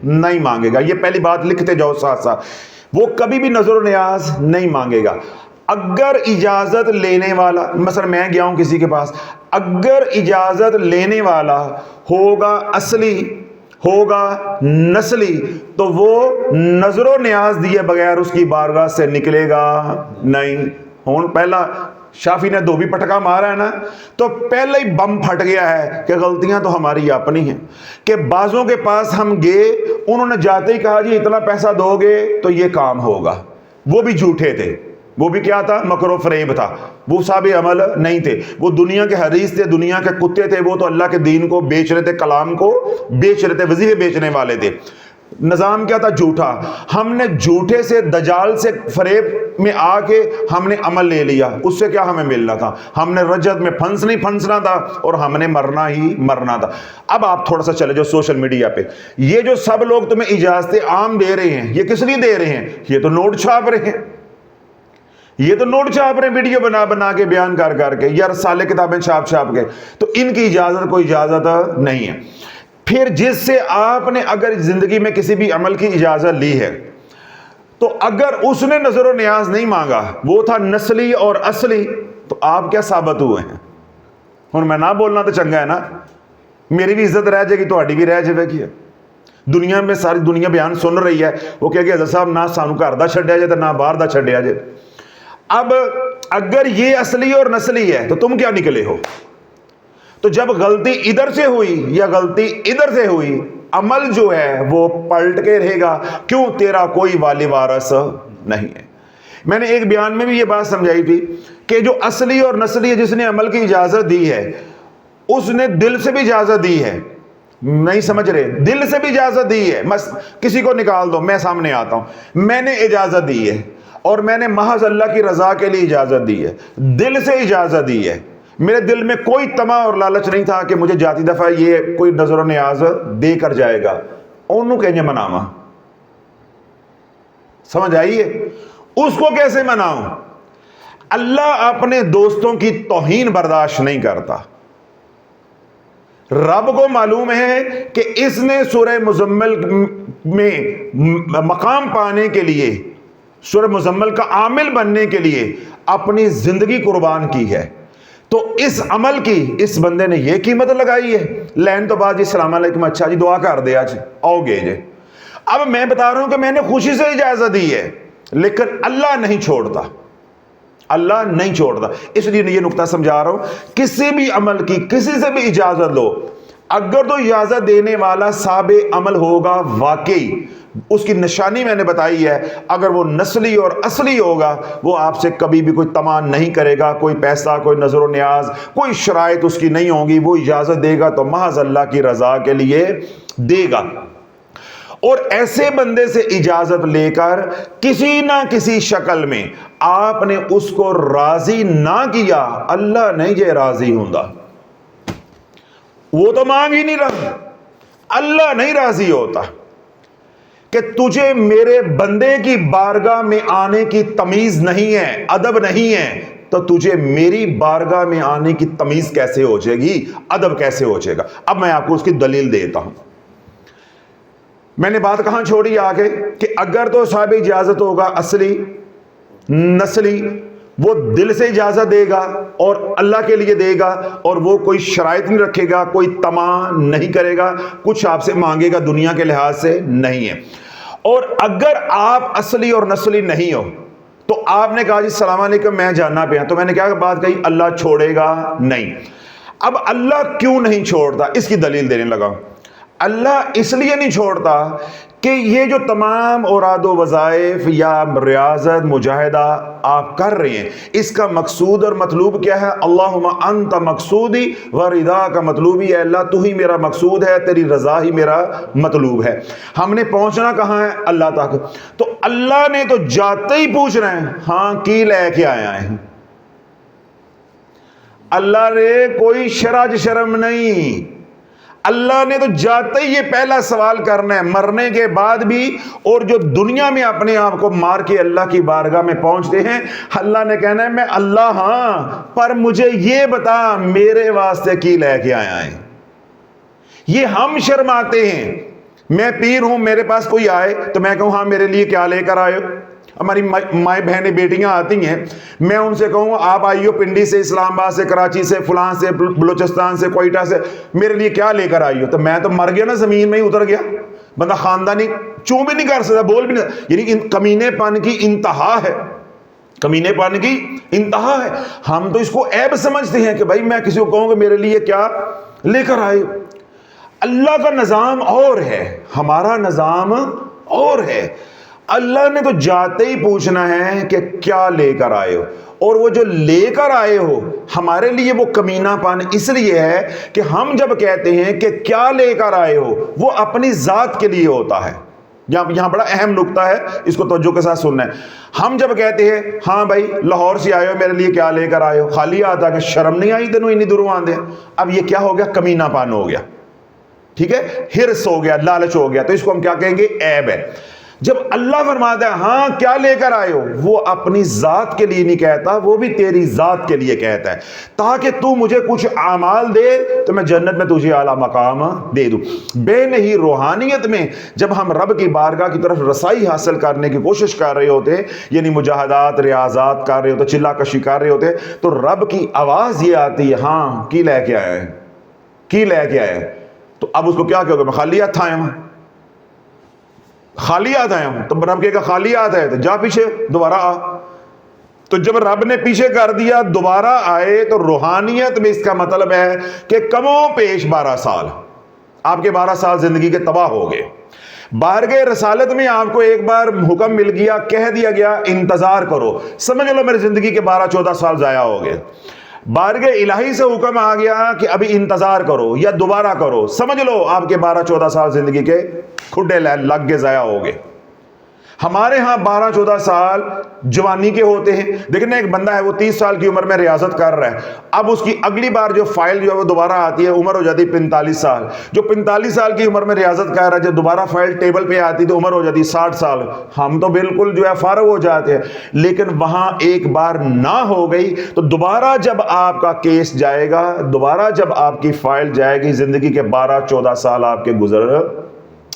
نہیں مانگے گا، یہ پہلی بات لکھتے جاؤ ساتھ ساتھ، وہ کبھی بھی نظر و نیاز نہیں مانگے گا۔ اگر اجازت لینے والا، مثلا میں گیا ہوں کسی کے پاس، اگر اجازت لینے والا ہوگا اصلی ہوگا نسلی تو وہ نظر و نیاز دیے بغیر اس کی بارگاہ سے نکلے گا نہیں. ہوں پہلا شافی نے دھوبی پٹکا مارا ہے نا, تو پہلے ہی بم پھٹ گیا ہے کہ غلطیاں تو ہماری اپنی ہیں. کہ بعضوں کے پاس ہم گئے, انہوں نے جاتے ہی کہا جی اتنا پیسہ دو گے تو یہ کام ہوگا. وہ بھی جھوٹے تھے, وہ بھی کیا تھا, مکر و فریب تھا. وہ صاحب عمل نہیں تھے, وہ دنیا کے حریص تھے, دنیا کے کتے تھے. وہ تو اللہ کے دین کو بیچ رہے تھے, کلام کو بیچ رہے تھے, وظیفے بیچنے والے تھے. نظام کیا تھا, جھوٹا. ہم نے جھوٹے سے, دجال سے, فریب میں آ کے ہم نے عمل لے لیا. اس سے کیا ہمیں ملنا تھا؟ ہم نے رجت میں پھنسنا تھا اور ہم نے مرنا ہی مرنا تھا. اب آپ تھوڑا سا چلے جو سوشل میڈیا پہ, یہ جو سب لوگ تمہیں اجازتیں عام دے رہے ہیں, یہ کس لیے دے رہے ہیں؟ یہ تو نوٹ چھاپ رہے ہیں, یہ تو نوٹ چھاپ رہے ہیں, ویڈیو بنا کے, بیان کر کے, یا رسالے کتابیں چھاپ کے. تو ان کی اجازت کوئی اجازت نہیں ہے. پھر جس سے آپ نے اگر زندگی میں کسی بھی عمل کی اجازت لی ہے, تو اگر اس نے نظر و نیاز نہیں مانگا, وہ تھا نسلی اور اصلی, تو آپ کیا ثابت ہوئے ہیں؟ ہن میں نہ بولنا تو چنگا ہے نا, میری بھی عزت رہ جائے گی, تہاڈی بھی رہ جائے گی. دنیا میں ساری دنیا بیان سن رہی ہے, وہ کہے گی حضرت صاحب نہ سانو گھر دا چھڈیا جائے تے نہ باہر دا چھڈیا جائے. اب اگر یہ اصلی اور نسلی ہے تو تم کیا نکلے ہو؟ تو جب غلطی ادھر سے ہوئی یا غلطی ادھر سے ہوئی, عمل جو ہے وہ پلٹ کے رہے گا. کیوں؟ تیرا کوئی والی وارث نہیں ہے. میں نے ایک بیان میں بھی یہ بات سمجھائی تھی کہ جو اصلی اور نسلی ہے, جس نے عمل کی اجازت دی ہے, اس نے دل سے بھی اجازت دی ہے. نہیں سمجھ رہے؟ دل سے بھی اجازت دی ہے. کسی کو نکال دو, میں سامنے آتا ہوں, میں نے اجازت دی ہے, اور میں نے محض اللہ کی رضا کے لیے اجازت دی ہے, دل سے اجازت دی ہے. میرے دل میں کوئی طمع اور لالچ نہیں تھا کہ مجھے جاتی دفعہ یہ کوئی نظر و نیاز دے کر جائے گا. انہوں کہیں مناواں, سمجھ آئیے؟ اس کو کیسے مناؤں؟ اللہ اپنے دوستوں کی توہین برداشت نہیں کرتا. رب کو معلوم ہے کہ اس نے سورہ مزمل میں مقام پانے کے لیے, سورہ مزمل کا عامل بننے کے لیے اپنی زندگی قربان کی ہے. تو اس عمل کی اس بندے نے یہ قیمت لگائی ہے. لین تو بعد جی السلام علیکم, اچھا جی دعا کر دیا جی, آؤ گے جی. اب میں بتا رہا ہوں کہ میں نے خوشی سے اجازت دی ہے, لیکن اللہ نہیں چھوڑتا, اللہ نہیں چھوڑتا. اس لیے یہ نقطہ سمجھا رہا ہوں, کسی بھی عمل کی کسی سے بھی اجازت لو, اگر تو اجازت دینے والا صاحب عمل ہوگا واقعی, اس کی نشانی میں نے بتائی ہے, اگر وہ نسلی اور اصلی ہوگا, وہ آپ سے کبھی بھی کوئی طمع نہیں کرے گا, کوئی پیسہ, کوئی نظر و نیاز, کوئی شرائط اس کی نہیں ہوگی. وہ اجازت دے گا تو محض اللہ کی رضا کے لیے دے گا. اور ایسے بندے سے اجازت لے کر کسی نہ کسی شکل میں آپ نے اس کو راضی نہ کیا, اللہ نہیں جے راضی ہوندا. وہ تو مانگ ہی نہیں رہا, اللہ نہیں راضی ہوتا. کہ تجھے میرے بندے کی بارگاہ میں آنے کی تمیز نہیں ہے, ادب نہیں ہے, تو تجھے میری بارگاہ میں آنے کی تمیز کیسے ہو جائے گی, ادب کیسے ہو جائے گا؟ اب میں آپ کو اس کی دلیل دیتا ہوں. میں نے بات کہاں چھوڑی آگے, کہ اگر تو صاحب اجازت ہوگا اصلی نسلی, وہ دل سے اجازت دے گا اور اللہ کے لیے دے گا, اور وہ کوئی شرائط نہیں رکھے گا, کوئی طمع نہیں کرے گا, کچھ آپ سے مانگے گا دنیا کے لحاظ سے نہیں ہے. اور اگر آپ اصلی اور نسلی نہیں ہو, تو آپ نے کہا جی السلام علیکم میں جاننا پہ ہوں, تو میں نے کیا بات کہی, اللہ چھوڑے گا نہیں. اب اللہ کیوں نہیں چھوڑتا, اس کی دلیل دینے لگا. اللہ اس لیے نہیں چھوڑتا کہ یہ جو تمام اوراد و وظائف یا ریاضت مجاہدہ آپ کر رہے ہیں, اس کا مقصود اور مطلوب کیا ہے؟ اللہم انت مقصودی و رضا کا مطلوبی ہے, اللہ تو ہی میرا مقصود ہے, تیری رضا ہی میرا مطلوب ہے. ہم نے پہنچنا کہاں ہے؟ اللہ تک. تو اللہ نے تو جاتے ہی پوچھ رہے ہیں, ہاں کی لے کے آیا ہے. اللہ نے کوئی شرج شرم نہیں, اللہ نے تو جاتے ہی یہ پہلا سوال کرنا ہے, مرنے کے بعد بھی, اور جو دنیا میں اپنے آپ کو مار کے اللہ کی بارگاہ میں پہنچتے ہیں, اللہ نے کہنا ہے میں اللہ ہاں, پر مجھے یہ بتا میرے واسطے کی لے کے آیا ہے. یہ ہم شرماتے ہیں. میں پیر ہوں, میرے پاس کوئی آئے تو میں کہوں ہاں میرے لیے کیا لے کر آئے ہو, ہماری مائیں بہنیں بیٹیاں آتی ہیں، میں ان سے کہوں آپ آئیو پنڈی سے، اسلام آباد سے، کراچی سے، فلاں سے، بلوچستان سے، کوئٹہ سے، میرے لیے کیا لے کر آئیو، تو میں تو مر گیا نا، زمین میں ہی اتر گیا، بندہ خاندانی چوں بھی نہیں کر سکتا، بول بھی نہیں، یعنی کمینے پن کی انتہا ہے، کمینے پن کی انتہا ہے۔ ہم تو اس کو عیب سمجھتے ہیں کہ بھائی میں کسی کو کہوں کہ میرے لیے کیا لے کر آئے۔ اللہ کا نظام اور ہے، ہمارا نظام اور ہے۔ اللہ نے تو جاتے ہی پوچھنا ہے کہ کیا لے کر آئے ہو، اور وہ جو لے کر آئے ہو ہمارے لیے وہ کمینہ پن اس لیے ہے کہ ہم جب کہتے ہیں کہ کیا لے کر آئے ہو، وہ اپنی ذات کے لیے ہوتا ہے۔ یہاں بڑا اہم نقطہ ہے، اس کو توجہ کے ساتھ سننا ہے۔ ہم جب کہتے ہیں ہاں بھائی لاہور سے آئے ہو، میرے لیے کیا لے کر آئے ہو، خالی آتا کہ شرم نہیں آئی تینوں اتنی دوروں آندے، اب یہ کیا ہو گیا؟ کمینہ پن ہو گیا، ٹھیک ہے، ہرس ہو گیا، لالچ ہو گیا، تو اس کو ہم کیا کہیں گے؟ عیب ہے۔ جب اللہ فرماتا ہے ہاں کیا لے کر آئے ہو، وہ اپنی ذات کے لیے نہیں کہتا، وہ بھی تیری ذات کے لیے کہتا ہے، تاکہ تو مجھے کچھ اعمال دے تو میں جنت میں تجھے اعلیٰ مقام دے دوں۔ بے نہیں روحانیت میں جب ہم رب کی بارگاہ کی طرف رسائی حاصل کرنے کی کوشش کر رہے ہوتے، یعنی مجاہدات ریاضات کر رہے ہوتے، چلا کشی کر رہے ہوتے، تو رب کی آواز یہ آتی ہے ہاں کی لے کے آئے ہیں، کی لے کے آئے ہیں، تو اب اس کو کیا کہو گے؟ میں خالی ہاتھ آیا ہوں، خالی ہاتھ آیا ہوں، تو رب کہے گا خالی ہاتھ ہے تو جا پیچھے دوبارہ آ۔ تو جب رب نے پیچھے کر دیا دوبارہ آئے، تو روحانیت میں اس کا مطلب ہے کہ کم و پیش 12 سال آپ کے 12 سال زندگی کے تباہ ہو گئے۔ بارگاہ رسالت میں آپ کو ایک بار حکم مل گیا، کہہ دیا گیا انتظار کرو، سمجھ لو میرے زندگی کے 12-14 سال ضائع ہو گئے۔ بارگاہ الہی سے حکم آ گیا کہ ابھی انتظار کرو یا دوبارہ کرو، سمجھ لو آپ کے 12-14 سال زندگی کے کھڈے لگ کے ضائع ہو گئے۔ ہمارے ہاں 12-14 سال جوانی کے ہوتے ہیں۔ دیکھنا ایک بندہ ہے وہ 30 سال کی عمر میں ریاضت کر رہا ہے، اب اس کی اگلی بار جو فائل جو ہے وہ دوبارہ آتی ہے، عمر ہو جاتی 45 سال۔ جو 45 سال کی عمر میں ریاضت کر رہا ہے، جب دوبارہ فائل ٹیبل پہ آتی تو عمر ہو جاتی 60 سال۔ ہم تو بالکل جو ہے فارغ ہو جاتے ہیں، لیکن وہاں ایک بار نہ ہو گئی تو دوبارہ جب آپ کا کیس جائے گا، دوبارہ جب آپ کی فائل جائے گی، زندگی کے 12-14 سال آپ کے گزر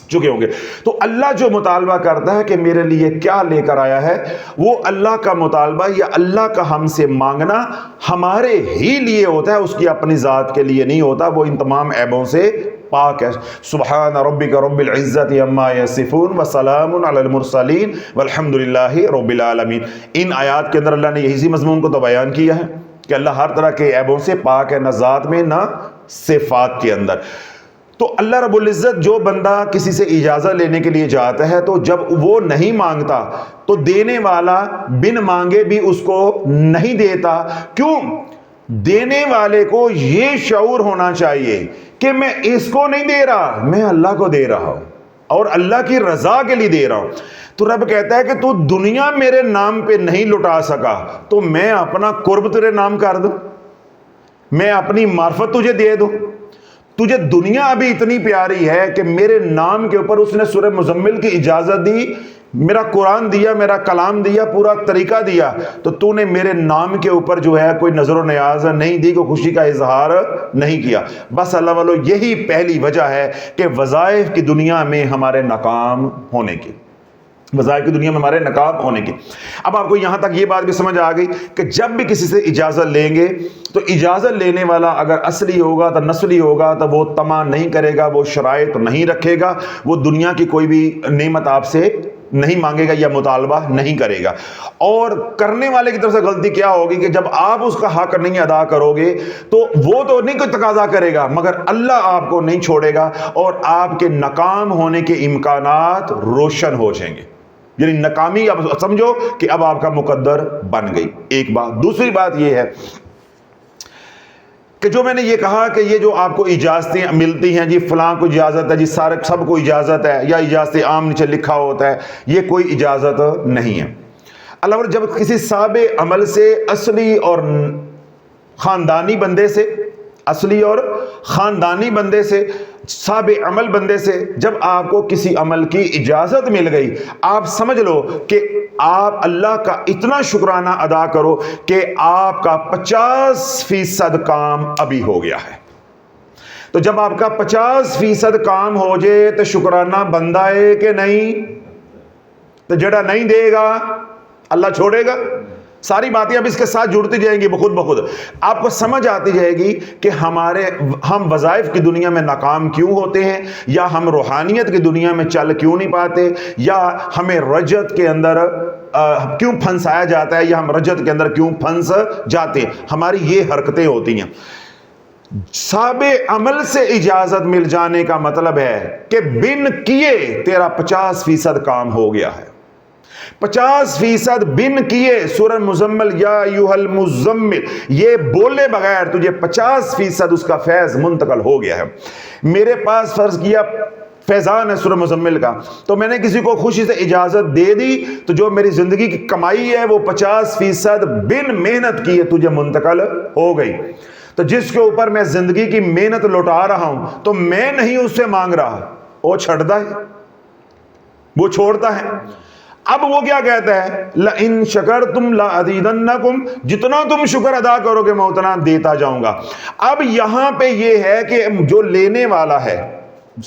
چکے ہوں گے۔ تو اللہ جو مطالبہ کرتا ہے کہ میرے لیے کیا لے کر آیا ہے، وہ اللہ کا مطالبہ یا اللہ کا ہم سے مانگنا ہمارے ہی لیے ہوتا ہے، اس کی اپنی ذات کے لیے نہیں ہوتا، وہ ان تمام عیبوں سے پاک ہے۔ سبحان ربک رب العزت عما یصفون وسلام علی المرسلین والحمد للہ رب العالمین۔ ان آیات کے اندر اللہ نے یہی مضمون کو تو بیان کیا ہے کہ اللہ ہر طرح کے عیبوں سے پاک ہے، نہ ذات میں نہ صفات کے اندر۔ تو اللہ رب العزت جو بندہ کسی سے اجازت لینے کے لیے جاتا ہے، تو جب وہ نہیں مانگتا تو دینے والا بن مانگے بھی اس کو نہیں دیتا۔ کیوں؟ دینے والے کو یہ شعور ہونا چاہیے کہ میں اس کو نہیں دے رہا، میں اللہ کو دے رہا ہوں اور اللہ کی رضا کے لیے دے رہا ہوں۔ تو رب کہتا ہے کہ تو دنیا میرے نام پہ نہیں لٹا سکا، تو میں اپنا قرب تیرے نام کر دوں، میں اپنی معرفت تجھے دے دوں۔ تجھے دنیا ابھی اتنی پیاری ہے کہ میرے نام کے اوپر اس نے سورہ مزمل کی اجازت دی، میرا قرآن دیا، میرا کلام دیا، پورا طریقہ دیا، تو تو نے میرے نام کے اوپر جو ہے کوئی نظر و نیاز نہیں دی، کوئی خوشی کا اظہار نہیں کیا۔ بس اللہ والو یہی پہلی وجہ ہے کہ وظائف کی دنیا میں ہمارے ناکام ہونے کی، وظائف کی دنیا میں ہمارے ناکام ہونے کی۔ اب آپ کو یہاں تک یہ بات بھی سمجھ آ گئی کہ جب بھی کسی سے اجازت لیں گے تو اجازت لینے والا اگر اصلی ہوگا تو نسلی ہوگا تو وہ طمع نہیں کرے گا، وہ شرائط نہیں رکھے گا، وہ دنیا کی کوئی بھی نعمت آپ سے نہیں مانگے گا یا مطالبہ نہیں کرے گا۔ اور کرنے والے کی طرف سے غلطی کیا ہوگی کہ جب آپ اس کا حق نہیں ادا کرو گے تو وہ تو نہیں کوئی تقاضا کرے گا، مگر اللہ آپ کو نہیں چھوڑے گا اور آپ کے ناکام ہونے کے امکانات روشن ہو جائیں گے۔ یعنی ناکامی اب سمجھو کہ اب آپ کا مقدر بن گئی، ایک بات۔ دوسری بات یہ ہے کہ جو میں نے یہ کہا کہ یہ جو آپ کو اجازتیں ملتی ہیں، جی فلاں کو اجازت ہے، جی سب کو اجازت ہے، یا اجازت عام نیچے لکھا ہوتا ہے، یہ کوئی اجازت نہیں ہے۔ اللہ جب کسی صاحب عمل سے اصلی اور خاندانی بندے سے، اصلی اور خاندانی بندے سے، صاحب عمل بندے سے جب آپ کو کسی عمل کی اجازت مل گئی، آپ سمجھ لو کہ آپ اللہ کا اتنا شکرانہ ادا کرو کہ آپ کا 50% کام ابھی ہو گیا ہے۔ تو جب آپ کا 50% کام ہو جائے تو شکرانہ بندہ ہے کہ نہیں؟ تو جڑا نہیں دے گا اللہ چھوڑے گا؟ ساری باتیں اب اس کے ساتھ جڑتی جائیں گی بخود بخود. آپ کو سمجھ آتی جائے گی کہ ہم وظائف کی دنیا میں ناکام کیوں ہوتے ہیں, یا ہم روحانیت کی دنیا میں چل کیوں نہیں پاتے, یا ہمیں رجت کے اندر کیوں پھنسایا جاتا ہے, یا ہم رجت کے اندر کیوں پھنس جاتے ہیں. ہماری یہ حرکتیں ہوتی ہیں. صاب عمل سے اجازت مل جانے کا مطلب ہے کہ بن کیے تیرا 50% کام ہو گیا ہے. 50% بن کیے. سورہ مزمل یا ایھا المزمل, یہ بولے بغیر تجھے 50% اس کا فیض منتقل ہو گیا ہے. میرے پاس فرض کیا فیضان ہے سورہ مزمل کا, تو میں نے کسی کو خوشی سے اجازت دے دی, تو جو میری زندگی کی کمائی ہے وہ 50% بن محنت کیے تجھے منتقل ہو گئی. تو جس کے اوپر میں زندگی کی محنت لوٹا رہا ہوں, تو میں نہیں اس سے مانگ رہا, وہ چھڑتا ہے, وہ چھوڑتا ہے. اب وہ کیا کہتا ہے, لَإِن شَكَرْتُمْ لَأَزِيدَنَّكُمْ, جتنا تم شکر ادا کرو گے میں اتنا دیتا جاؤں گا. اب یہاں پہ یہ ہے کہ جو لینے والا ہے,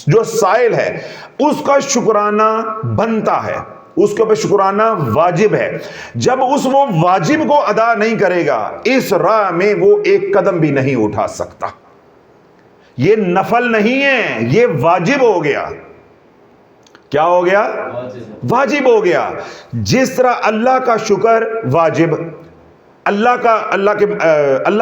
جو سائل ہے, اس کا شکرانہ بنتا ہے, اس کے اوپر شکرانہ واجب ہے. جب وہ واجب کو ادا نہیں کرے گا, اس راہ میں وہ ایک قدم بھی نہیں اٹھا سکتا. یہ نفل نہیں ہے, یہ واجب ہو گیا. کیا ہو گیا؟ واجب ہو گیا. جس طرح اللہ کا شکر واجب, اللہ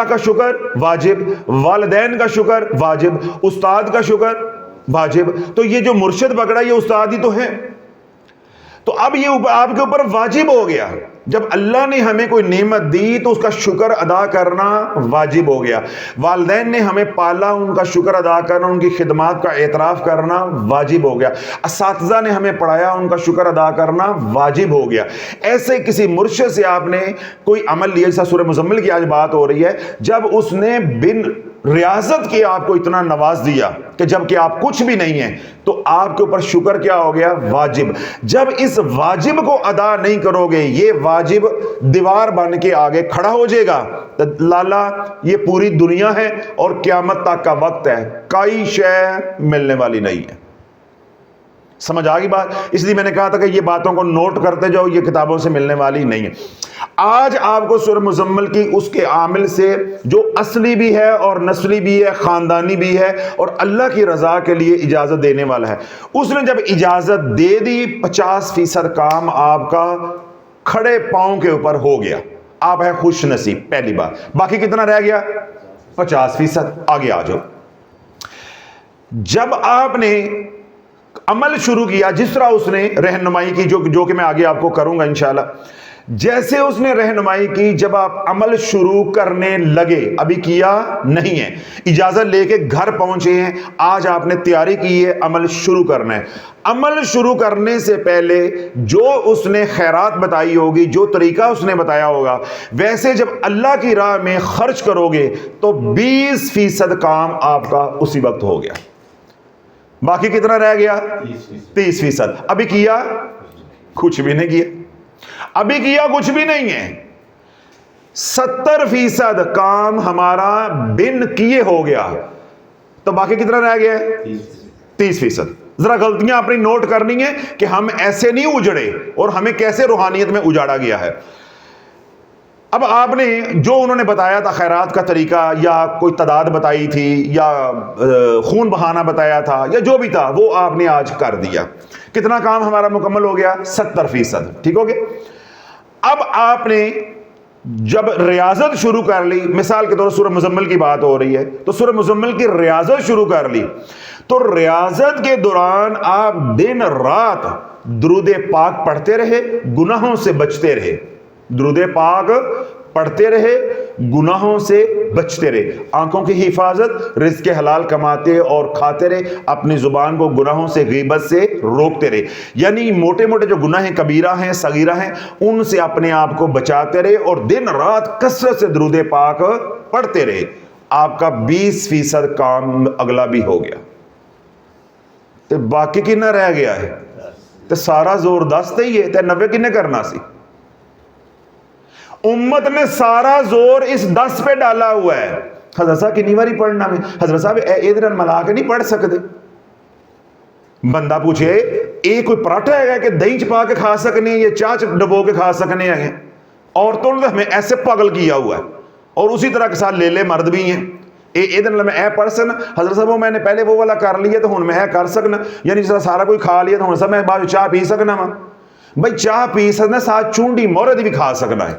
کا شکر واجب, والدین کا شکر واجب, استاد کا شکر واجب. تو یہ جو مرشد پکڑا یہ استاد ہی تو ہے. تو اب یہ آپ کے اوپر واجب ہو گیا. جب اللہ نے ہمیں کوئی نعمت دی تو اس کا شکر ادا کرنا واجب ہو گیا. والدین نے ہمیں پالا, ان کا شکر ادا کرنا, ان کی خدمات کا اعتراف کرنا واجب ہو گیا. اساتذہ نے ہمیں پڑھایا, ان کا شکر ادا کرنا واجب ہو گیا. ایسے کسی مرشد سے آپ نے کوئی عمل لیا, جیسا سورہ مزمل کی آج بات ہو رہی ہے, جب اس نے بن ریاضت کی آپ کو اتنا نواز دیا کہ جب کہ آپ کچھ بھی نہیں ہیں, تو آپ کے اوپر شکر کیا ہو گیا؟ واجب. جب اس واجب کو ادا نہیں کرو گے, یہ واجب دیوار بن کے آگے کھڑا ہو جائے گا. لالا یہ پوری دنیا ہے اور قیامت تک کا وقت ہے, کوئی شے ملنے والی نہیں ہے. سمجھ آ گئی بات؟ اس لیے میں نے کہا تھا کہ یہ باتوں کو نوٹ کرتے جاؤ, یہ کتابوں سے ملنے والی نہیں ہے. آج آپ کو سورہ مزمل کی اس کے عامل سے جو اصلی بھی ہے اور نسلی بھی ہے, خاندانی بھی ہے, اور اللہ کی رضا کے لیے اجازت دینے والا ہے, اس نے جب اجازت دے دی 50% کام آپ کا کھڑے پاؤں کے اوپر ہو گیا. آپ ہے خوش نصیب, پہلی بات. باقی کتنا رہ گیا؟ 50%. آگے آ جاؤ. جب آپ نے عمل شروع کیا, جس طرح اس نے رہنمائی کی, جو کہ میں آگے آپ کو کروں گا انشاءاللہ, جیسے اس نے رہنمائی کی, جب آپ عمل شروع کرنے لگے, ابھی کیا نہیں ہے, اجازت لے کے گھر پہنچے ہیں, آج آپ نے تیاری کی ہے, عمل شروع کرنا ہے. عمل شروع کرنے سے پہلے جو اس نے خیرات بتائی ہوگی, جو طریقہ اس نے بتایا ہوگا, ویسے جب اللہ کی راہ میں خرچ کرو گے تو 20% کام آپ کا اسی وقت ہو گیا. باقی کتنا رہ گیا؟ 30%. ابھی کیا کچھ بھی نہیں کیا, ابھی کیا کچھ بھی نہیں ہے. 70% کام ہمارا بن کیے ہو گیا, تو باقی کتنا رہ گیا؟ 30%. ذرا غلطیاں اپنی نوٹ کرنی ہے کہ ہم ایسے نہیں اجڑے اور ہمیں کیسے روحانیت میں اجاڑا گیا ہے. اب آپ نے جو انہوں نے بتایا تھا خیرات کا طریقہ, یا کوئی تعداد بتائی تھی, یا خون بہانا بتایا تھا, یا جو بھی تھا, وہ آپ نے آج کر دیا. کتنا کام ہمارا مکمل ہو گیا؟ 70%. ٹھیک ہو گیا. اب آپ نے جب ریاضت شروع کر لی, مثال کے طور پر سورہ مزمل کی بات ہو رہی ہے, تو سورہ مزمل کی ریاضت شروع کر لی, تو ریاضت کے دوران آپ دن رات درود پاک پڑھتے رہے, گناہوں سے بچتے رہے. درود پاک پڑھتے رہے, گناہوں سے بچتے رہے, آنکھوں کی حفاظت, رزق حلال کماتے اور کھاتے رہے, اپنی زبان کو گناہوں سے, غیبت سے روکتے رہے. یعنی موٹے موٹے جو گناہ کبیرہ ہیں, صغیرہ ہیں, ان سے اپنے آپ کو بچاتے رہے, اور دن رات کثرت سے درود پاک پڑھتے رہے. آپ کا 20% کام اگلا بھی ہو گیا. تو باقی کی نہ رہ گیا ہے, تو سارا زور 10 تے ہی ہے, تے 90 کی نے کرنا سی. امت نے سارا زور اس 10 پہ ڈالا ہوا ہے. حضرت صاحب کنی باری پڑھنا میں, حضرت صاحب ادھر ملا کے نہیں پڑھ سکتے, بندہ پوچھے یہ کوئی پراٹھا ہے کہ دہی چپا کے کھا سکنے یا چاہ ڈبو کے کھا سکنے ہیں؟ عورتوں نے ہمیں ایسے پاگل کیا ہوا ہے، اور اسی طرح کے ساتھ لے مرد بھی ہیں۔ میں پرسن حضرت صاحب میں نے پہلے وہ والا کر لیا تو ہن میں کر سکنا، یعنی سارا کوئی کھا لیا تو ہن سب میں بعد چاہ پی سکنا وا؟ بھائی چاہ پی سکنا، ساتھ چونڈی مورد بھی کھا سکنا ہے،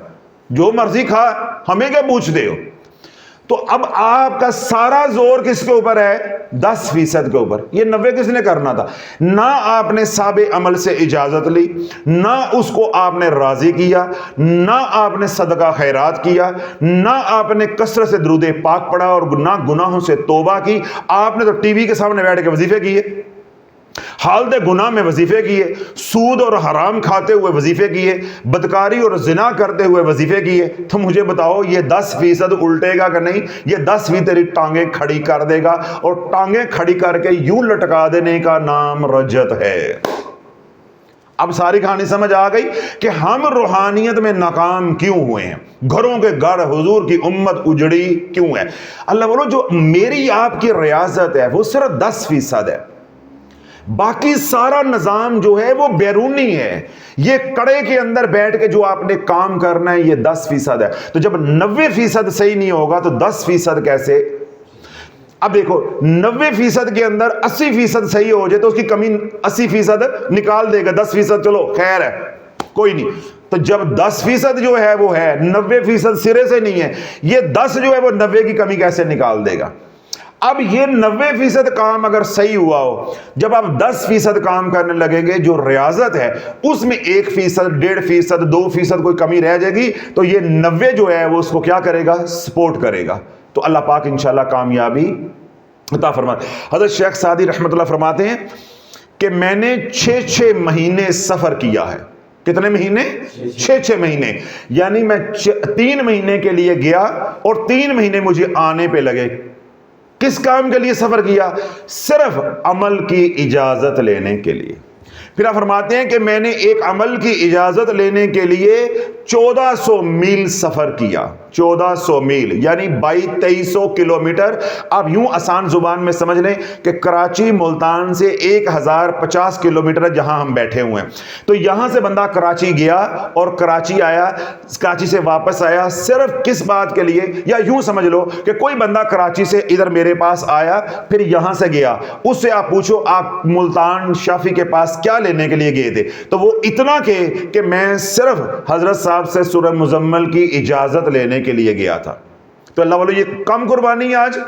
جو مرضی کھا، ہمیں کیا پوچھتے ہو؟ تو اب آپ کا سارا زور کس کے اوپر ہے؟ 10% کے اوپر۔ یہ 90 کس نے کرنا تھا؟ نہ آپ نے سابق عمل سے اجازت لی، نہ اس کو آپ نے راضی کیا، نہ آپ نے صدقہ خیرات کیا، نہ آپ نے کثرت سے درود پاک پڑھا، اور نہ گناہوں سے توبہ کی۔ آپ نے تو ٹی وی کے سامنے بیٹھ کے وظیفے کیے، حالت گناہ میں وظیفے کیے، سود اور حرام کھاتے ہوئے وظیفے کیے، بدکاری اور زنا کرتے ہوئے وظیفے کیے۔ تو مجھے بتاؤ یہ 10% الٹے گا کہ نہیں؟ یہ 10% تیری ٹانگیں کھڑی کر دے گا، اور ٹانگیں کھڑی کر کے یوں لٹکا دینے کا نام رجت ہے۔ اب ساری کہانی سمجھ آ گئی کہ ہم روحانیت میں ناکام کیوں ہوئے ہیں، گھروں کے گھر حضور کی امت اجڑی کیوں ہے۔ اللہ بولو جو میری آپ کی ریاضت ہے وہ صرف 10% ہے، باقی سارا نظام جو ہے وہ بیرونی ہے۔ یہ کڑے کے اندر بیٹھ کے جو آپ نے کام کرنا ہے یہ 10% ہے۔ تو جب 90% صحیح نہیں ہوگا تو 10% کیسے؟ اب دیکھو 90% کے اندر 80% صحیح ہو جائے تو اس کی کمی 80% نکال دے گا، 10% چلو خیر ہے کوئی نہیں۔ تو جب 10% جو ہے وہ ہے، 90% سرے سے نہیں ہے، یہ 10 جو ہے وہ 90 کی کمی کیسے نکال دے گا؟ اب یہ 90% کام اگر صحیح ہوا ہو، جب آپ 10% کام کرنے لگیں گے جو ریاضت ہے اس میں 1%، 1.5%، 2% کوئی کمی رہ جائے گی، تو یہ 90 جو ہے وہ اس کو کیا کرے گا؟ سپورٹ کرے گا۔ تو اللہ پاک انشاءاللہ کامیابی عطا فرمائے۔ حضرت شیخ سعدی رحمۃ اللہ فرماتے ہیں کہ میں نے 6 مہینے سفر کیا ہے۔ کتنے مہینے؟ 6 مہینے، یعنی میں 3 مہینے کے لیے گیا اور 3 مہینے مجھے آنے پہ لگے۔ کس کام کے لیے سفر کیا؟ صرف عمل کی اجازت لینے کے لیے۔ پھر آپ فرماتے ہیں کہ میں نے ایک عمل کی اجازت لینے کے لیے 1400 میل سفر کیا۔ 1400 میل یعنی 2200 کلومیٹر۔ آپ یوں آسان زبان میں سمجھ لیں کہ کراچی ملتان سے 1050 کلومیٹر جہاں ہم بیٹھے ہوئے ہیں، تو یہاں سے بندہ کراچی گیا اور کراچی آیا، کراچی سے واپس آیا صرف کس بات کے لیے؟ یا یوں سمجھ لو کہ کوئی بندہ کراچی سے ادھر میرے پاس آیا، پھر یہاں سے گیا، اس سے آپ پوچھو آپ ملتان شافی کے پاس کیا لینے کے لیے گئے تھے؟ تو وہ اتنا کہ میں صرف حضرت صاحب سے سورہ مزمل کی اجازت لینے کے لیے گیا تھا۔ تو اللہ والو یہ کم قربانی ہے آج؟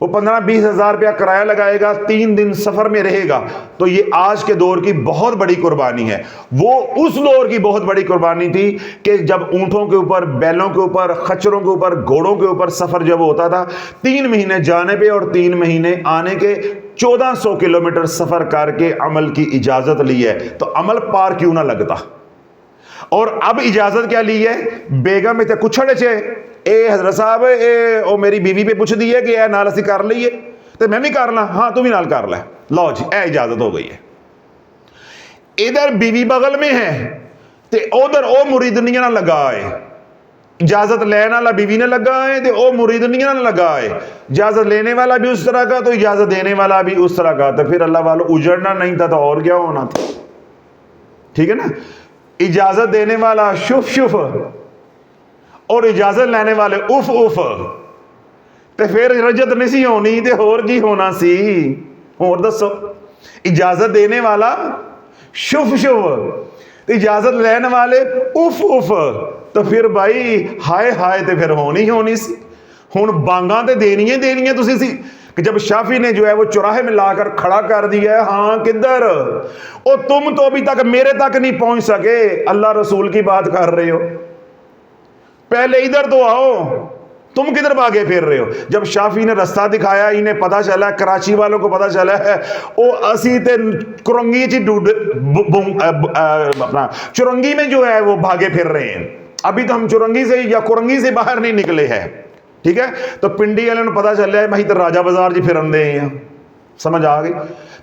وہ 15-20 ہزار روپیہ کرایہ لگائے گا، 3 دن سفر میں رہے گا، تو یہ آج کے دور کی بہت بڑی قربانی ہے۔ وہ اس دور کی بہت بڑی قربانی تھی کہ جب اونٹوں کے اوپر، بیلوں کے اوپر، خچروں کے اوپر، گھوڑوں کے اوپر سفر جب ہوتا تھا، 3 مہینے جانے پہ اور 3 مہینے آنے کے، 1400 کلومیٹر سفر کر کے عمل کی اجازت لی ہے۔ تو عمل پار کیوں نہ لگتا؟ اور اب اجازت کیا لی ہے؟ بیگم تے کچھڑے چھے اے حضرت صاحب او میری بیوی پہ پوچھ دی ہے کہ اے نال اسی کر لئیے تے میں بھی کر لا، ہاں تو بھی نال کر لے، لو جی اے اجازت ہو گئی ہے۔ ادھر بیوی بغل میں ہے تے ادھر او مریدنیاں نہ لگائے، اجازت لینے والا بیوی نے لگا ہے تے او مریدنیاں نہ لگا ہے، اجازت لینے والا بھی اس طرح کا تو اجازت دینے والا بھی اس طرح کا، تو پھر اللہ والو اجڑنا نہیں تھا تو اور کیا ہونا تھا؟ ٹھیک ہے نا؟ اجازت دینے والا شف شف اور اجازت لینے والے اف اف، تے پھر رجت نہیں سی ہونی تے اور کی ہونا سی؟ اور دسو، اجازت دینے والا شف شف، اجازت لینے والے اف اف، تو پھر بھائی ہائے ہائے تے پھر ہونی سی۔ ہن بانگاں تے دینیاں تسی سی کہ جب شافی نے جو ہے وہ چوراہے میں لا کر کھڑا کر دیا ہے، ہاں کدھر؟ او تم تو ابھی تک میرے تک نہیں پہنچ سکے، اللہ رسول کی بات کر رہے ہو، پہلے ادھر تو آؤ، تم کدھر بھاگے پھر رہے ہو؟ جب شافی نے رستہ دکھایا، انہیں پتا چلا، کراچی والوں کو پتا چلا ہے او اسی تے چرنگی چی اپنا چرنگی میں جو ہے وہ بھاگے پھر رہے ہیں، ابھی تو ہم چرنگی سے یا کرنگی سے باہر نہیں نکلے ہیں، ٹھیک ہے؟ تو پنڈی والے نے پتا چل ہے میں تو راجہ بازار جی پھرن دے ہیں، سمجھ آ گئی؟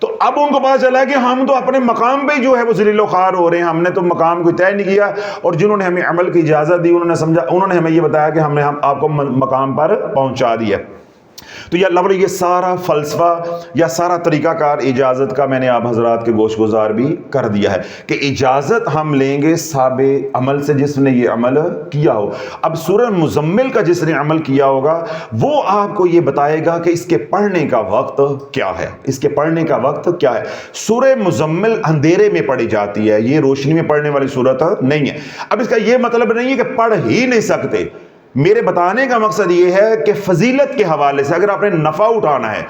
تو اب ان کو پتا چلا کہ ہم تو اپنے مقام پہ جو ہے وہ ذلیل و خوار ہو رہے ہیں، ہم نے تو مقام کو طے نہیں کیا، اور جنہوں نے ہمیں عمل کی اجازت دی انہوں نے سمجھا، انہوں نے ہمیں یہ بتایا کہ ہم نے آپ کو مقام پر پہنچا دیا۔ تو یہ اللہ یہ سارا فلسفہ یا سارا طریقہ کار اجازت کا میں نے آپ حضرات کے گوش گزار بھی کر دیا ہے کہ اجازت ہم لیں گے سابق عمل سے جس نے یہ عمل کیا ہو۔ اب سورہ مزمل کا جس نے عمل کیا ہوگا وہ آپ کو یہ بتائے گا کہ اس کے پڑھنے کا وقت کیا ہے، اس کے پڑھنے کا وقت کیا ہے۔ سورہ مزمل اندھیرے میں پڑھی جاتی ہے، یہ روشنی میں پڑھنے والی سورت نہیں ہے۔ اب اس کا یہ مطلب نہیں ہے کہ پڑھ ہی نہیں سکتے، میرے بتانے کا مقصد یہ ہے کہ فضیلت کے حوالے سے اگر آپ نے نفع اٹھانا ہے،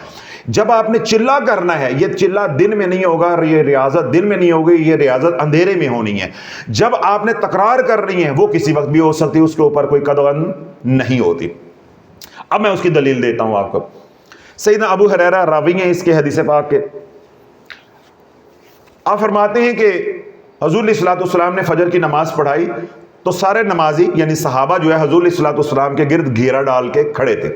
جب آپ نے چلا کرنا ہے، یہ چلا دن میں نہیں ہوگا، یہ ریاضت دن میں نہیں ہوگی، یہ ریاضت اندھیرے میں ہونی ہے۔ جب آپ نے تکرار کر رہی ہیں وہ کسی وقت بھی ہو سکتی، اس کے اوپر کوئی قدغن نہیں ہوتی۔ اب میں اس کی دلیل دیتا ہوں آپ کو۔ سیدنا ابو ہریرہ راوی ہیں اس کے حدیث پاک کے، آپ فرماتے ہیں کہ حضور علیہ الصلوۃ والسلام نے فجر کی نماز پڑھائی تو سارے نمازی یعنی صحابہ جو ہے حضور علیہ الصلوۃ والسلام کے گرد گھیرا ڈال کے کھڑے تھے۔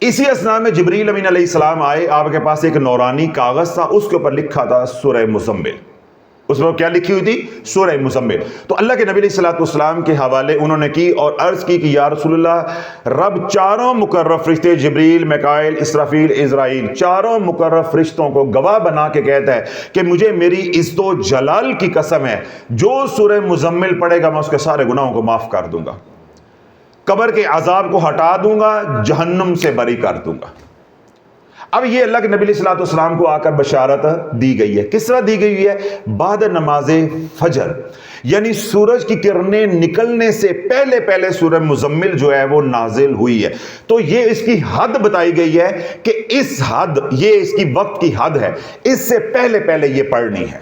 اسی اثناء میں جبریل امین علیہ السلام آئے، آپ کے پاس ایک نورانی کاغذ تھا، اس کے اوپر لکھا تھا سورہ مزمل۔ اس میں کیا لکھی ہوئی تھی؟ سورہ مزمل۔ تو اللہ کے نبی علیہ الصلوۃ والسلام کے حوالے انہوں نے کی اور عرض کی کہ یا رسول اللہ، رب چاروں مقرر فرشتے جبریل، میکائیل، اسرافیل، عزرائیل، چاروں مقرر فرشتوں کو گواہ بنا کے کہتا ہے کہ مجھے میری عزت و جلال کی قسم ہے، جو سورہ مزمل پڑھے گا میں اس کے سارے گناہوں کو معاف کر دوں گا، قبر کے عذاب کو ہٹا دوں گا، جہنم سے بری کر دوں گا۔ اب یہ اللہ کے نبی علیہ الصلوۃ والسلام کو آ کر بشارت دی گئی ہے، کس طرح دی گئی ہے؟ بعد نماز فجر، یعنی سورج کی کرنیں نکلنے سے پہلے پہلے سورہ مزمل جو ہے وہ نازل ہوئی ہے۔ تو یہ اس کی حد بتائی گئی ہے کہ اس حد، یہ اس کی وقت کی حد ہے، اس سے پہلے پہلے یہ پڑھنی ہے۔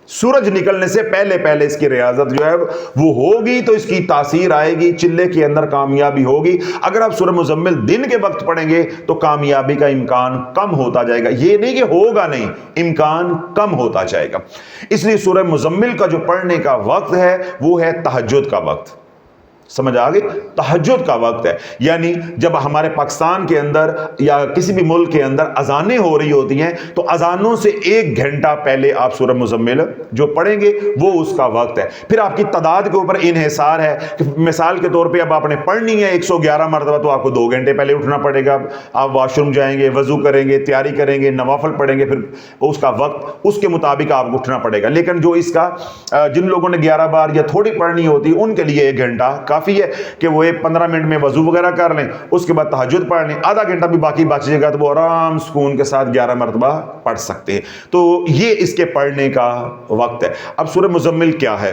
سورج نکلنے سے پہلے پہلے اس کی ریاضت جو ہے وہ ہوگی تو اس کی تاثیر آئے گی، چلے کے اندر کامیابی ہوگی۔ اگر آپ سورہ مزمل دن کے وقت پڑھیں گے تو کامیابی کا امکان کم ہوتا جائے گا، یہ نہیں کہ ہوگا نہیں، امکان کم ہوتا جائے گا۔ اس لیے سورہ مزمل کا جو پڑھنے کا وقت ہے وہ ہے تہجد کا وقت۔ سمجھ آگئی؟ تہجد کا وقت ہے، یعنی جب ہمارے پاکستان کے اندر یا کسی بھی ملک کے اندر اذانیں ہو رہی ہوتی ہیں تو اذانوں سے 1 گھنٹہ پہلے آپ سورہ مزمل جو پڑھیں گے وہ اس کا وقت ہے۔ پھر آپ کی تعداد کے اوپر انحصار ہے کہ مثال کے طور پہ اب آپ نے پڑھنی ہے 111 مرتبہ تو آپ کو 2 گھنٹے پہلے اٹھنا پڑے گا، آپ واش روم جائیں گے، وضو کریں گے، تیاری کریں گے، نوافل پڑھیں گے، پھر اس کا وقت اس کے مطابق آپ کو اٹھنا پڑے گا۔ لیکن جو اس کا جن لوگوں نے 11 بار یا تھوڑی پڑھنی ہوتی ان کے لیے 1 گھنٹہ کافی ہے کہ وہ 15 منٹ میں وضو وغیرہ کر لیں، اس کے بعد تہجد پڑھ لیں، آدھا گھنٹہ بھی باقی بچ جائے گا تو وہ آرام سکون کے ساتھ 11 مرتبہ پڑھ سکتے ہیں۔ تو یہ اس کے پڑھنے کا وقت ہے۔ اب سورہ مزمل کیا ہے؟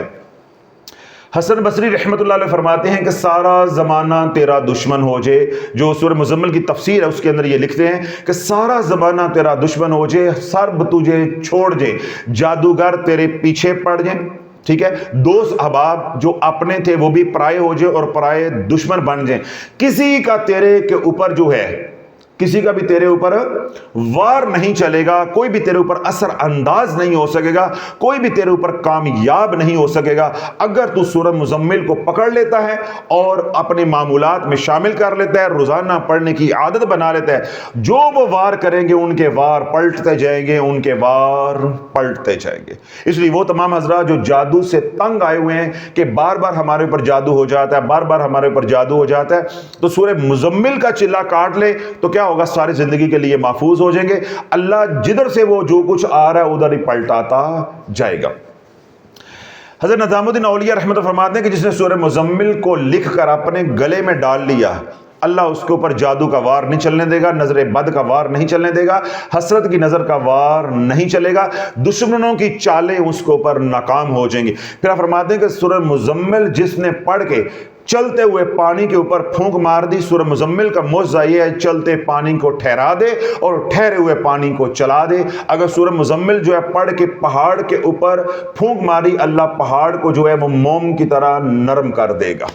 حسن بصری رحمۃ اللہ علیہ فرماتے ہیں کہ سارا زمانہ تیرا دشمن ہو جائے، جو سورہ مزمل کی تفسیر ہے اس کے اندر یہ لکھتے ہیں کہ سارا زمانہ تیرا دشمن ہو جائے، سرب تجھے چھوڑ جائے، جادوگر تیرے پیچھے پڑ جائیں، ٹھیک ہے، دوست احباب جو اپنے تھے وہ بھی پرائے ہو جائے اور پرائے دشمن بن جائیں، کسی کا تیرے کے اوپر جو ہے، کسی کا بھی تیرے اوپر وار نہیں چلے گا، کوئی بھی تیرے اوپر اثر انداز نہیں ہو سکے گا، کوئی بھی تیرے اوپر کامیاب نہیں ہو سکے گا اگر تو سورہ مزمل کو پکڑ لیتا ہے اور اپنے معمولات میں شامل کر لیتا ہے، روزانہ پڑھنے کی عادت بنا لیتا ہے۔ جو وہ وار کریں گے ان کے وار پلٹتے جائیں گے، ان کے وار پلٹتے جائیں گے۔ اس لیے وہ تمام حضرات جو جادو سے تنگ آئے ہوئے ہیں کہ بار بار ہمارے اوپر جادو ہو جاتا ہے، بار بار ہمارے اوپر جادو ہو جاتا ہے، تو سورہ مزمل کا چلا کاٹ لے تو کیا ہوگا؟ ساری زندگی کے لیے محفوظ ہو جائیں گے۔ اللہ جدھر سے وہ جو کچھ آ رہا ہے ادھر ہی پلٹاتا جائے گا۔ حضرت نظام الدین اولیاء رحمۃ اللہ فرماتے ہیں کہ جس نے سورہ مزمل کو لکھ کر اپنے گلے میں ڈال لیا، اللہ اس کے اوپر جادو کا وار نہیں چلنے دے گا، نظر بد کا وار نہیں چلنے دے گا، حسرت کی نظر کا وار نہیں چلے گا، دشمنوں کی چالیں اس کے اوپر ناکام ہو جائیں گی۔ پھر آپ فرماتے ہیں کہ سورہ مزمل جس نے پڑھ کے چلتے ہوئے پانی کے اوپر پھونک مار دی، سورہ مزمل کا موضوع یہ ہے چلتے پانی کو ٹھہرا دے اور ٹھہرے ہوئے پانی کو چلا دے۔ اگر سورہ مزمل جو ہے پڑھ کے پہاڑ کے اوپر پھونک ماری، اللہ پہاڑ کو جو ہے وہ موم کی طرح نرم کر دے گا۔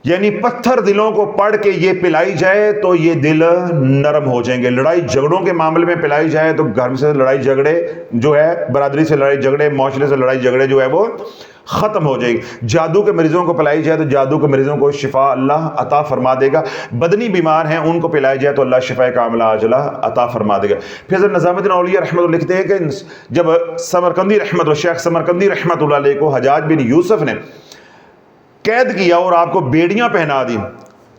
یعنی پتھر دلوں کو پڑھ کے یہ پلائی جائے تو یہ دل نرم ہو جائیں گے۔ لڑائی جھگڑوں کے معاملے میں پلائی جائے تو گھر سے لڑائی جھگڑے جو ہے، برادری سے لڑائی جھگڑے، معاشرے سے لڑائی جھگڑے جو ہے وہ ختم ہو جائے گی۔ جادو کے مریضوں کو پلائی جائے تو جادو کے مریضوں کو شفا اللہ عطا فرما دے گا۔ بدنی بیمار ہیں ان کو پلائی جائے تو اللہ شفا کاملہ عاجلہ عطا فرما دے گا۔ پھر حضرت نظام الدین اولیاء رحمۃ اللہ لکھتے ہیں کہ جب سمرقندی رحمۃ اللہ، شیخ سمرقندی رحمۃ اللہ علیہ کو حجاج بن یوسف نے قید کیا اور آپ کو بیڑیاں پہنا دی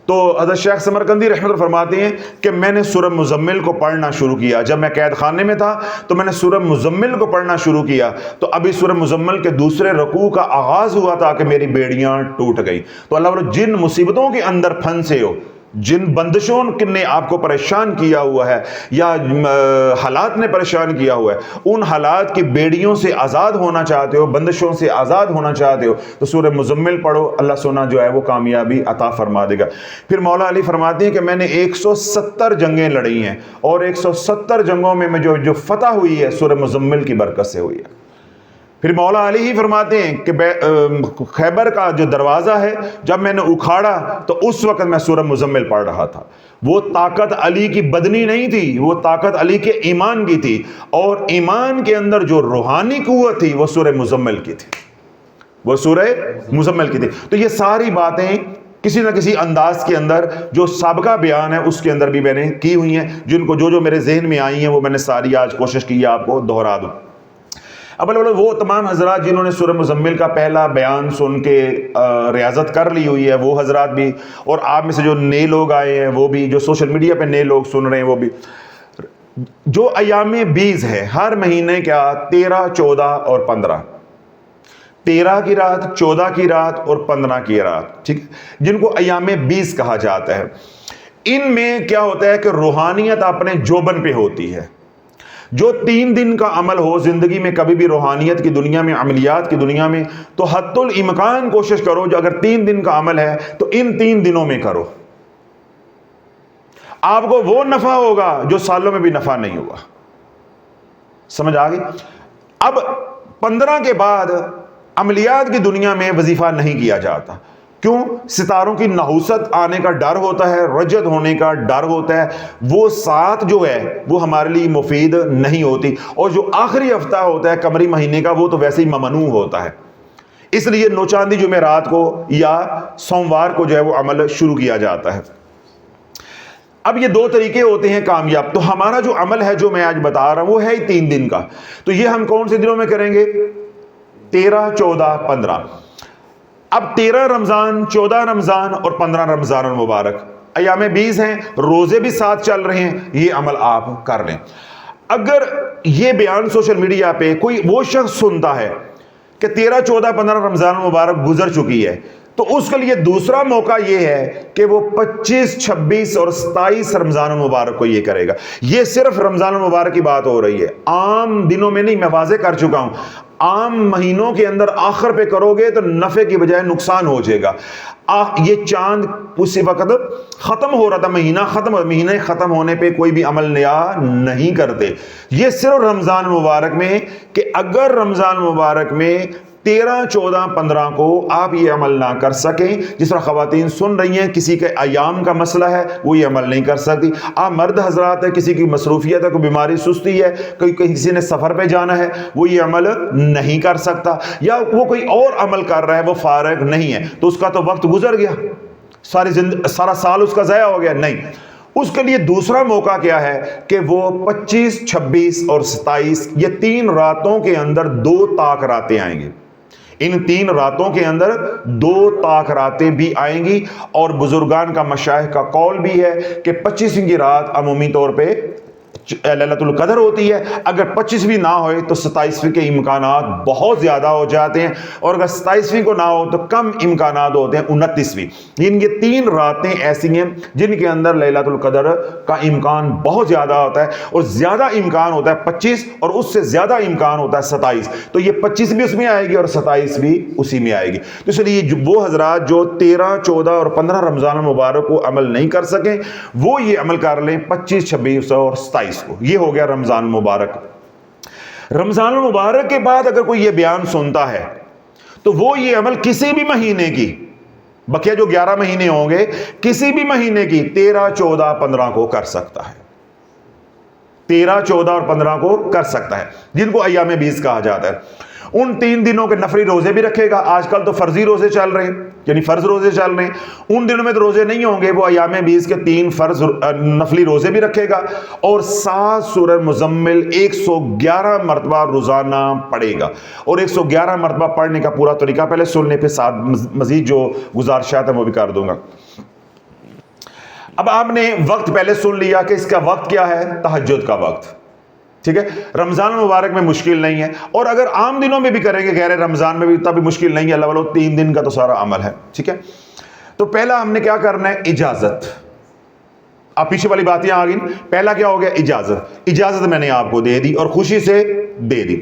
تو حضرت شیخ سمرقندی رحمۃ اللہ فرماتے ہیں کہ میں نے سورہ مزمل کو پڑھنا شروع کیا جب میں قید خانے میں تھا، تو میں نے سورہ مزمل کو پڑھنا شروع کیا، تو ابھی سورہ مزمل کے دوسرے رکوع کا آغاز ہوا تھا کہ میری بیڑیاں ٹوٹ گئی۔ تو اللہ والو، جن مصیبتوں کے اندر پھنسے ہو، جن بندشوں نے آپ کو پریشان کیا ہوا ہے یا حالات نے پریشان کیا ہوا ہے، ان حالات کی بیڑیوں سے آزاد ہونا چاہتے ہو، بندشوں سے آزاد ہونا چاہتے ہو، تو سورہ مزمل پڑھو، اللہ سونا جو ہے وہ کامیابی عطا فرما دے گا۔ پھر مولا علی فرماتے ہیں کہ میں نے 170 جنگیں لڑی ہیں، اور 170 جنگوں میں جو فتح ہوئی ہے سورہ مزمل کی برکت سے ہوئی ہے۔ پھر مولا علی ہی فرماتے ہیں کہ خیبر کا جو دروازہ ہے جب میں نے اکھاڑا تو اس وقت میں سورہ مزمل پڑھ رہا تھا۔ وہ طاقت علی کی بدنی نہیں تھی، وہ طاقت علی کے ایمان کی تھی، اور ایمان کے اندر جو روحانی قوت تھی وہ سورہ مزمل کی تھی، وہ سورہ مزمل کی تھی۔ تو یہ ساری باتیں کسی نہ کسی انداز کے اندر جو سابقہ بیان ہے اس کے اندر بھی میں نے کی ہوئی ہیں، جن کو جو میرے ذہن میں آئی ہیں وہ میں نے ساری آج کوشش کی ہے آپ کو دہرا دوں۔ اب وہ تمام حضرات جنہوں نے سورہ مزمل کا پہلا بیان سن کے ریاضت کر لی ہوئی ہے وہ حضرات بھی، اور آپ میں سے جو نئے لوگ آئے ہیں وہ بھی، جو سوشل میڈیا پہ نئے لوگ سن رہے ہیں وہ بھی، جو ایام 20 ہے ہر مہینے کیا 13، 14 اور 15، 13 کی رات، 14 کی رات اور 15 کی رات، ٹھیک، جن کو ایام 20 کہا جاتا ہے۔ ان میں کیا ہوتا ہے کہ روحانیت اپنے جوبن پہ ہوتی ہے۔ جو 3 دن کا عمل ہو زندگی میں کبھی بھی روحانیت کی دنیا میں، عملیات کی دنیا میں، تو حد الامکان کوشش کرو جو اگر 3 دن کا عمل ہے تو ان 3 دنوں میں کرو، آپ کو وہ نفع ہوگا جو سالوں میں بھی نفع نہیں ہوگا۔ سمجھ آ گئی؟ اب 15 کے بعد عملیات کی دنیا میں وظیفہ نہیں کیا جاتا، کیوں؟ ستاروں کی نحوست آنے کا ڈر ہوتا ہے، رجت ہونے کا ڈر ہوتا ہے، وہ سات جو ہے وہ ہمارے لیے مفید نہیں ہوتی، اور جو آخری ہفتہ ہوتا ہے قمری مہینے کا وہ تو ویسے ہی ممنوع ہوتا ہے، اس لیے نوچاندی جمعرات کو یا سوموار کو جو ہے وہ عمل شروع کیا جاتا ہے۔ اب یہ 2 طریقے ہوتے ہیں کامیاب۔ تو ہمارا جو عمل ہے جو میں آج بتا رہا ہوں وہ ہے ہی 3 دن کا، تو یہ ہم کون سے دنوں میں کریں گے؟ 13، 14، 15۔ اب 13 رمضان، 14 رمضان اور 15 رمضان المبارک ایام 20 ہیں، روزے بھی ساتھ چل رہے ہیں، یہ عمل آپ کر لیں۔ اگر یہ بیان سوشل میڈیا پہ کوئی وہ شخص سنتا ہے کہ 13، 14، 15 رمضان المبارک گزر چکی ہے، تو اس کے لیے دوسرا موقع یہ ہے کہ وہ 25، 26 اور 27 رمضان المبارک کو یہ کرے گا۔ یہ صرف رمضان المبارک کی بات ہو رہی ہے، عام دنوں میں نہیں، میں واضح کر چکا ہوں۔ عام مہینوں کے اندر آخر پہ کرو گے تو نفع کی بجائے نقصان ہو جائے گا۔ یہ چاند اسی وقت ختم ہو رہا تھا، مہینہ ختم ہونے پہ کوئی بھی عمل نیا نہیں کرتے۔ یہ صرف رمضان مبارک میں، کہ اگر رمضان مبارک میں 13، 14، 15 کو آپ یہ عمل نہ کر سکیں، جس طرح خواتین سن رہی ہیں کسی کے ایام کا مسئلہ ہے وہ یہ عمل نہیں کر سکتی، آپ مرد حضرات ہے کسی کی مصروفیت ہے، کوئی بیماری سستی ہے، کسی نے سفر پہ جانا ہے وہ یہ عمل نہیں کر سکتا، یا وہ کوئی اور عمل کر رہا ہے وہ فارغ نہیں ہے، تو اس کا تو وقت گزر گیا، سارا سال اس کا ضائع ہو گیا، نہیں۔ اس کے لیے دوسرا موقع کیا ہے کہ وہ 25، 26 اور 27 یہ 3 راتوں کے اندر 2 طاق راتیں آئیں گی۔ ان 3 راتوں کے اندر 2 طاق راتیں بھی آئیں گی، اور بزرگان کا مشائخ کا قول بھی ہے کہ 25ویں کی رات عمومی طور پہ لیلۃ القدر ہوتی ہے، اگر 25ویں نہ ہوئے تو 27ویں کے امکانات بہت زیادہ ہو جاتے ہیں، اور اگر 27ویں کو نہ ہو تو کم امکانات ہوتے ہیں 29ویں۔ یہ 3 راتیں ایسی ہیں جن کے اندر لیلۃ القدر کا امکان بہت زیادہ ہوتا ہے، اور زیادہ امکان ہوتا ہے 25، اور اس سے زیادہ امکان ہوتا ہے 27، تو یہ 25 بھی اس میں آئے گی اور 27 بھی اسی میں آئے گی۔ تو اس لیے وہ حضرات جو 13، 14 اور 15 رمضان المبارک کو عمل نہیں کر سکیں وہ یہ عمل کر لیں 25، 26 اور 27 کو۔ یہ ہو گیا رمضان المبارک۔ رمضان المبارک کے بعد اگر کوئی یہ بیان سنتا ہے تو وہ یہ عمل کسی بھی مہینے کی، بقیہ جو 11 مہینے ہوں گے کسی بھی مہینے کی 13، 14، 15 کو کر سکتا ہے، 13، 14 اور 15 کو کر سکتا ہے، جن کو ایام 20 کہا جاتا ہے۔ ان 3 دنوں کے نفلی روزے بھی رکھے گا، آج کل تو فرضی روزے چل رہے ہیں، یعنی فرض روزے چل رہے ہیں، ان دنوں میں تو روزے نہیں ہوں گے، وہ ایام 20 کے 3 فرض نفلی روزے بھی رکھے گا، اور 7 سورہ مزمل 111 مرتبہ روزانہ پڑھے گا، اور 111 مرتبہ پڑھنے کا پورا طریقہ پہلے سننے پہ ساتھ مزید جو گزارشات ہیں وہ بھی کر دوں گا۔ اب آپ نے وقت پہلے سن لیا کہ اس کا وقت کیا ہے، تہجد کا وقت، ٹھیک ہے. رمضان المبارک میں مشکل نہیں ہے، اور اگر عام دنوں میں بھی کریں گے غیر رمضان میں بھی تب بھی مشکل نہیں ہے، اللہ والو 3 دن کا تو سارا عمل ہے، ٹھیک ہے. تو پہلا ہم نے کیا کرنا ہے، اجازت. آپ پیچھے والی باتیں آ گئی. پہلا کیا ہو گیا، اجازت. اجازت میں نے آپ کو دے دی اور خوشی سے دے دی،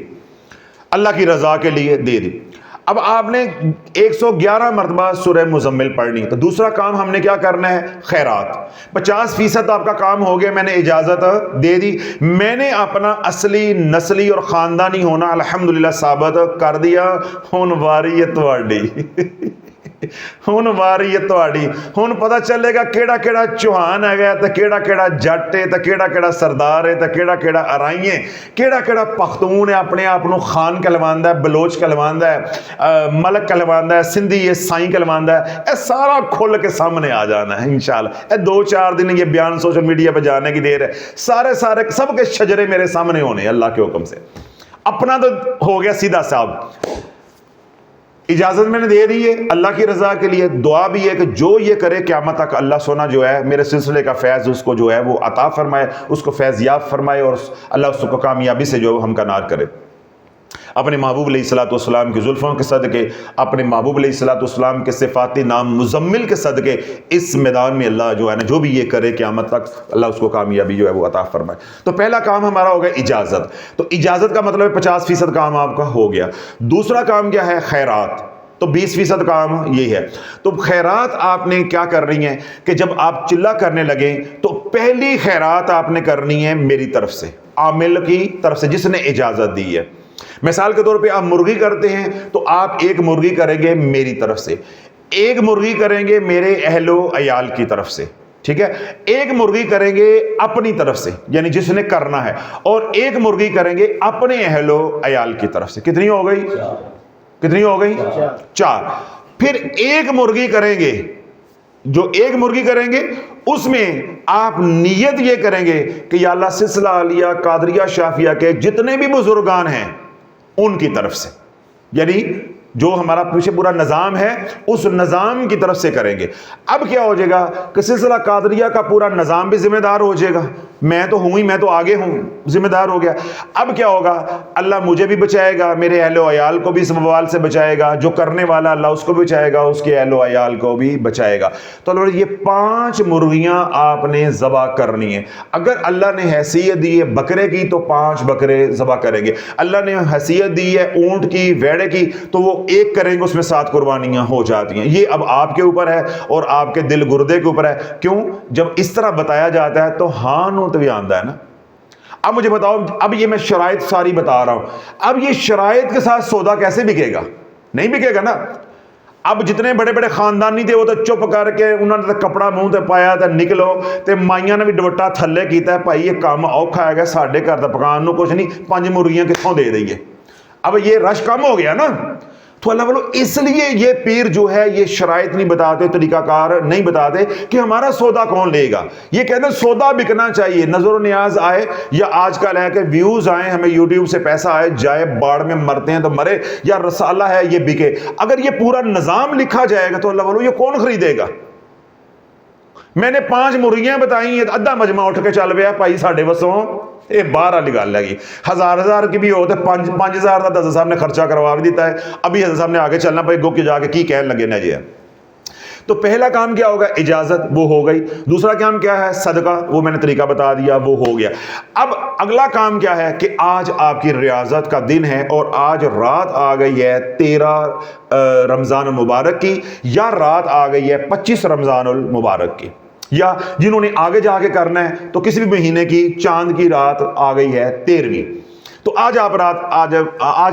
اللہ کی رضا کے لیے دے دی. اب آپ نے 111 مرتبہ سورہ مزمل پڑھنی. تو دوسرا کام ہم نے کیا کرنا ہے، خیرات. 50% آپ کا کام ہو گیا، میں نے اجازت دے دی، میں نے اپنا اصلی نسلی اور خاندانی ہونا الحمدللہ ثابت کر دیا. ہن واری ہے تواڈی، ہن واری ہے تواڈی. ہن پتہ چلے گا کیڑا کیڑا چوہان ہے تے کیڑا کیڑا جٹ ہے تے کیڑا کیڑا سردار ہے تے کیڑا کیڑا ارائی ہے، کیڑا کیڑا پختون ہے اپنے آپ نو خان کہلواندا ہے، بلوچ کہلواندا ہے، ملک کہلواندا ہے، سندھی ہے، سائیں کہلواندا ہے. اے سارا کھل کے سامنے آ جانا ہے انشاءاللہ. اے 2-4 دن یہ بیان سوشل میڈیا پہ جانے کی دیر ہے، سارے سب کے شجرے میرے سامنے ہونے ہیں اللہ کے حکم سے. اپنا تو ہو گیا سیدھا صاحب. اجازت میں نے دے دی ہے اللہ کی رضا کے لیے. دعا بھی ہے کہ جو یہ کرے قیامت تک اللہ سونا جو ہے میرے سلسلے کا فیض اس کو جو ہے وہ عطا فرمائے، اس کو فیض یاب فرمائے، اور اللہ اس کو کامیابی سے جو ہمکنار کرے. اپنے محبوب علیہ الصلوۃ والسلام کی زلفوں کے صدقے، اپنے محبوب علیہ الصلوۃ والسلام کے صفاتی نام مزمل کے صدقے اس میدان میں اللہ جو ہے نا جو بھی یہ کرے قیامت تک اللہ اس کو کامیابی جو ہے وہ عطا فرمائے. تو پہلا کام ہمارا ہو گیا اجازت. تو اجازت کا مطلب 50% کام آپ کا ہو گیا. دوسرا کام کیا ہے، خیرات. تو 20% کام یہ ہے. تو خیرات آپ نے کیا کر رہی ہیں کہ جب آپ چلہ کرنے لگیں تو پہلی خیرات آپ نے کرنی ہے میری طرف سے، عامل کی طرف سے جس نے اجازت دی ہے. مثال کے طور پہ آپ مرغی کرتے ہیں تو آپ ایک مرغی کریں گے میری طرف سے، ایک مرغی کریں گے میرے اہل و عیال کی طرف سے، ٹھیک ہے. ایک مرغی کریں گے اپنی طرف سے یعنی جس نے کرنا ہے، اور ایک مرغی کریں گے اپنے اہل و عیال کی طرف سے. کتنی ہو گئی، کتنی ہو گئی، 4. پھر ایک مرغی کریں گے، جو ایک مرغی کریں گے اس میں آپ نیت یہ کریں گے کہ یا اللہ سلسلہ عالیہ قادریہ شافیہ کے جتنے بھی بزرگان ہیں ان کی طرف سے، یعنی جو ہمارا پیچھے پورا نظام ہے اس نظام کی طرف سے کریں گے. اب کیا ہو جائے گا کہ سلسلہ قادریہ کا پورا نظام بھی ذمہ دار ہو جائے گا. میں تو ہوں ہی، میں تو آگے ہوں، ذمہ دار ہو گیا. اب کیا ہوگا، اللہ مجھے بھی بچائے گا، میرے اہل و عیال کو بھی اس وبال سے بچائے گا، جو کرنے والا اللہ اس کو بھی بچائے گا، اس کے اہل و عیال کو بھی بچائے گا. تو اللہ یہ 5 مرغیاں آپ نے ذبح کرنی ہے. اگر اللہ نے حیثیت دی ہے بکرے کی تو 5 بکرے ذبح کریں گے. اللہ نے حیثیت دی ہے اونٹ کی، ویڑے کی، تو وہ ایک کریں گے، اس میں 7 قربانیاں ہو جاتی ہیں. یہ اب آپ کے اوپر ہے اور آپ کے دل گردے کے اوپر ہے. کیوں؟ جب اس طرح بتایا جاتا ہے تو ہاں نو تو بھی آندہ ہے نا. اب مجھے بتاؤ، اب یہ میں شرائط ساری بتا رہا ہوں، اب یہ شرائط کے ساتھ سودا کیسے بکے گا؟ نہیں بکے گا نا. اب جتنے بڑے بڑے خاندانی تھے وہ تو چپ کر کے انہوں نے کپڑا منہ تے پایا تے نکلو، تے مائیاں نے بھی دوپٹہ تھلے کیتا ہے، بھائی یہ کام اوکھا ہے گا، ساڈے گھر دا پکان نو کچھ نہیں، 5 مرغیاں کتھوں دے دئیے. اب یہ رش کم ہو گیا نا. تو اللہ والو اس لیے یہ پیر جو ہے یہ شرائط نہیں بتاتے، طریقہ کار نہیں بتاتے کہ ہمارا سودا کون لے گا. یہ کہتے ہیں سودا بکنا چاہیے، نظر و نیاز آئے یا آج کل ہے کہ ویوز آئیں، ہمیں یوٹیوب سے پیسہ آئے، جائے باڑ میں مرتے ہیں تو مرے، یا رسالہ ہے یہ بکے. اگر یہ پورا نظام لکھا جائے گا تو اللہ والو یہ کون خریدے گا؟ میں نے 5 مرغیاں بتائی ہیں، ادھا مجمع اٹھ کے چل پیا بھائی ساڈے وسوں یہ باہر والی گل ہے. 1000 کی بھی ہو تو 5000 کا حضرت صاحب نے خرچہ کروا بھی دیتا ہے. ابھی حضرت صاحب نے آگے چلنا پڑے گو کے جا کے کی کہنے لگے نا جی. تو پہلا کام کیا ہوگا، اجازت، وہ ہو گئی. دوسرا کام کیا ہے، صدقہ، وہ میں نے طریقہ بتا دیا، وہ ہو گیا. اب اگلا کام کیا ہے کہ آج آپ کی ریاضت کا دن ہے اور آج رات آ گئی ہے 13 رمضان المبارک کی، یا رات آ گئی ہے 25 رمضان المبارک کی، یا جنہوں نے آگے جا کے کرنا ہے تو کسی بھی مہینے کی چاند کی رات آ گئی ہے 13ویں. تو آج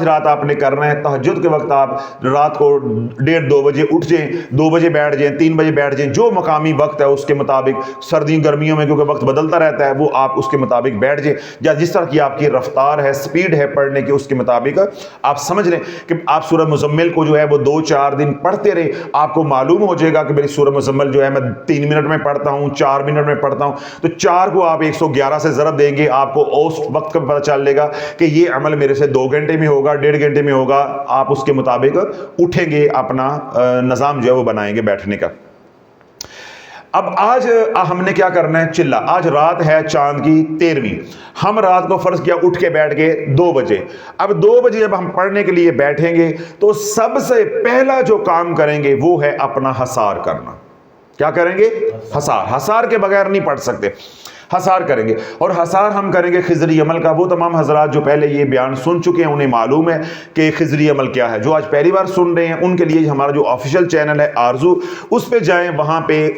رات آپ نے کرنا ہے تہجد کے وقت. آپ رات کو 1:30-2 بجے اٹھ جائیں، 2 بجے بیٹھ جائیں، 3 بجے بیٹھ جائیں، جو مقامی وقت ہے اس کے مطابق. سردیوں گرمیوں میں کیونکہ وقت بدلتا رہتا ہے، وہ آپ اس کے مطابق بیٹھ جائیں، یا جس طرح کی آپ کی رفتار ہے، سپیڈ ہے پڑھنے کی، اس کے مطابق آپ سمجھ لیں کہ آپ سورہ مزمل کو جو ہے وہ 2-4 دن پڑھتے رہے. آپ کو معلوم ہو جائے گا کہ میری سورہ مزمل جو ہے میں 3 منٹ میں پڑھتا ہوں، 4 منٹ میں پڑھتا ہوں. تو 4 کو آپ 111 سے ضرب دیں گے، آپ کو اس وقت کا پتہ چل لے گا کہ یہ عمل میرے سے 2 گھنٹے میں ہوگا، 1.5 گھنٹے میں ہوگا. آپ اس کے مطابق اٹھیں گے، اپنا نظام جو ہے وہ بنائیں گے بیٹھنے کا. اب آج ہم نے کیا کرنا ہے؟ چلا، آج رات ہے چاند کی 13ویں، ہم رات کو فرض کیا اٹھ کے بیٹھ گئے 2 بجے. اب 2 بجے جب ہم پڑھنے کے لیے بیٹھیں گے تو سب سے پہلا جو کام کریں گے وہ ہے اپنا حصار کرنا. کیا کریں گے؟ حصار کے بغیر نہیں پڑھ سکتے. حصار کریں گے، اور حصار ہم کریں گے خضری عمل کا. وہ تمام حضرات جو پہلے یہ بیان سن چکے ہیں انہیں معلوم ہے کہ خضری عمل کیا ہے. جو آج پہلی بار سن رہے ہیں ان کے لیے ہمارا جو آفیشیل چینل ہے آرزو، اس پہ جائیں، وہاں پہ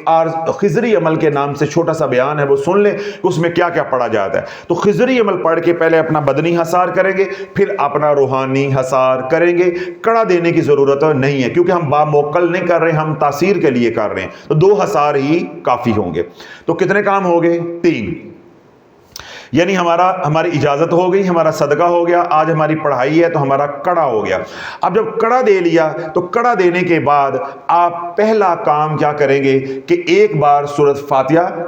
خضری عمل کے نام سے چھوٹا سا بیان ہے، وہ سن لیں کہ اس میں کیا کیا پڑھا جاتا ہے. تو خضری عمل پڑھ کے پہلے اپنا بدنی حصار کریں گے، پھر اپنا روحانی حصار کریں گے. کڑا دینے کی ضرورت نہیں ہے کیونکہ ہم باموکل نہیں کر رہے، ہم تاثیر کے لیے کر رہے ہیں، تو 2 حصار ہی کافی ہوں گے. تو کتنے کام ہو گئے؟ 3. یعنی ہماری اجازت ہو گئی، ہمارا صدقہ ہو گیا، آج ہماری پڑھائی ہے تو ہمارا کڑا ہو گیا. اب جب کڑا دے لیا تو کڑا دینے کے بعد آپ پہلا کام کیا کریں گے کہ 1 بار سورۃ فاتحہ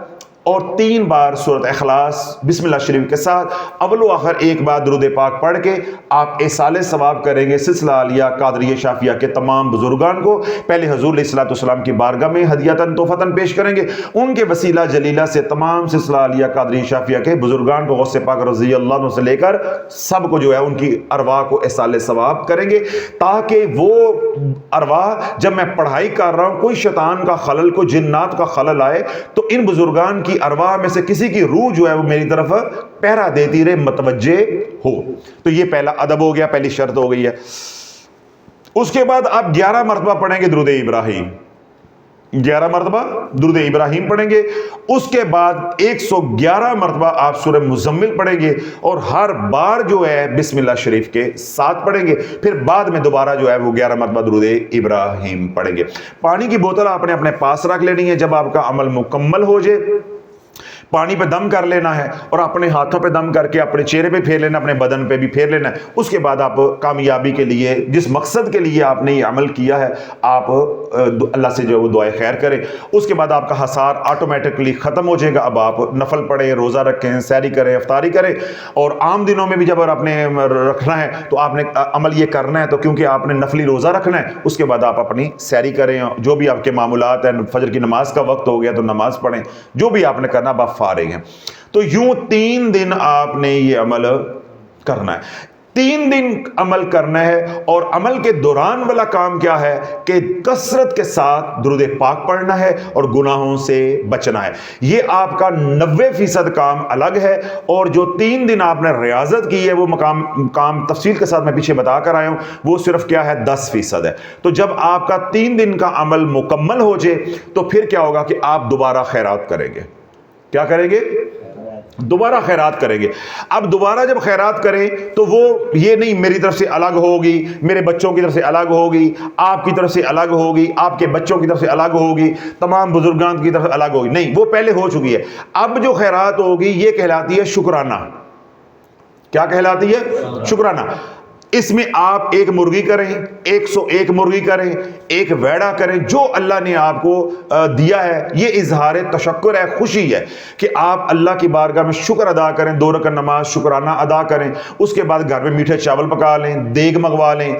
اور 3 بار سورۃ اخلاص بسم اللہ شریف کے ساتھ اول و آخر 1 بار درود پاک پڑھ کے آپ ایصال ثواب کریں گے سلسلہ عالیہ قادریہ شافیہ کے تمام بزرگان کو. پہلے حضور علیہ الصلوۃ والسلام کی بارگاہ میں ہدیۃً تحفۃً پیش کریں گے. ان کے وسیلہ جلیلہ سے تمام سلسلہ عالیہ قادریہ شافیہ کے بزرگان کو غوث پاک رضی اللہ عنہ سے لے کر سب کو جو ہے ان کی ارواح کو ایصال ثواب کریں گے، تاکہ وہ ارواح جب میں پڑھائی کر رہا ہوں کوئی شیطان کا خلل، کوئی جنات کا خلل آئے تو ان بزرگان کی ارواح میں سے کسی کی روح جو ہے وہ میری طرف پہرا دیتی رہے، متوجہ ہو. تو یہ پہلا ادب ہو گیا، پہلی شرط ہو گئی ہے. اس کے بعد آپ 11 مرتبہ پڑھیں گے درود ابراہیم، 11 مرتبہ درود ابراہیم پڑھیں گے. اس کے بعد 111 مرتبہ آپ سورہ مزمل پڑھیں گے اور ہر بار جو ہے بسم اللہ شریف کے ساتھ پڑھیں گے. پھر بعد میں دوبارہ جو ہے وہ 11 مرتبہ درود ابراہیم پڑھیں گے. پانی کی بوتل آپ نے اپنے پاس رکھ لینی ہے. جب آپ کا عمل مکمل ہو جائے پانی پہ دم کر لینا ہے اور اپنے ہاتھوں پہ دم کر کے اپنے چہرے پہ پھیر لینا، اپنے بدن پہ بھی پھیر لینا ہے. اس کے بعد آپ کامیابی کے لیے جس مقصد کے لیے آپ نے یہ عمل کیا ہے آپ اللہ سے جو وہ دعائے خیر کریں. اس کے بعد آپ کا حصار آٹومیٹکلی ختم ہو جائے گا. اب آپ نفل پڑھیں، روزہ رکھیں، سحری کریں، افطاری کریں. اور عام دنوں میں بھی جب آپ نے رکھنا ہے تو آپ نے عمل یہ کرنا ہے تو کیونکہ آپ نے نفلی روزہ رکھنا ہے. اس کے بعد آپ اپنی سحری کریں، جو بھی آپ کے معمولات ہیں، فجر کی نماز کا وقت ہو گیا تو نماز پڑھیں، جو بھی آپ نے کرنا آپ فارغ ہیں. تو یوں 3 دن آپ نے یہ عمل کرنا ہے. 3 دن عمل کرنا ہے. اور عمل کے دوران والا کام کیا ہے کہ کثرت کے ساتھ درود پاک پڑھنا ہے اور گناہوں سے بچنا ہے. یہ آپ کا 90% کام الگ ہے. اور جو 3 دن آپ نے ریاضت کی ہے وہ کام تفصیل کے ساتھ میں پیچھے بتا کر آیا ہوں، وہ صرف کیا ہے 10% ہے. تو جب آپ کا 3 دن کا عمل مکمل ہو جائے تو پھر کیا ہوگا کہ آپ دوبارہ خیرات کریں گے. کیا کریں گے؟ دوبارہ خیرات کریں گے. اب دوبارہ جب خیرات کریں تو وہ یہ نہیں میری طرف سے الگ ہوگی، میرے بچوں کی طرف سے الگ ہوگی، آپ کی طرف سے الگ ہوگی، آپ کے بچوں کی طرف سے الگ ہوگی، تمام بزرگان کی طرف سے الگ ہوگی. نہیں، وہ پہلے ہو چکی ہے. اب جو خیرات ہوگی یہ کہلاتی ہے شکرانہ. کیا کہلاتی ہے؟ شکرانہ. اس میں آپ 1 مرغی کریں، 101 مرغی کریں، 1 ویڑا کریں، جو اللہ نے آپ کو دیا ہے. یہ اظہار تشکر ہے، خوشی ہے کہ آپ اللہ کی بارگاہ میں شکر ادا کریں. 2 رکعت نماز شکرانہ ادا کریں. اس کے بعد گھر میں میٹھے چاول پکا لیں، دیگ منگوا لیں،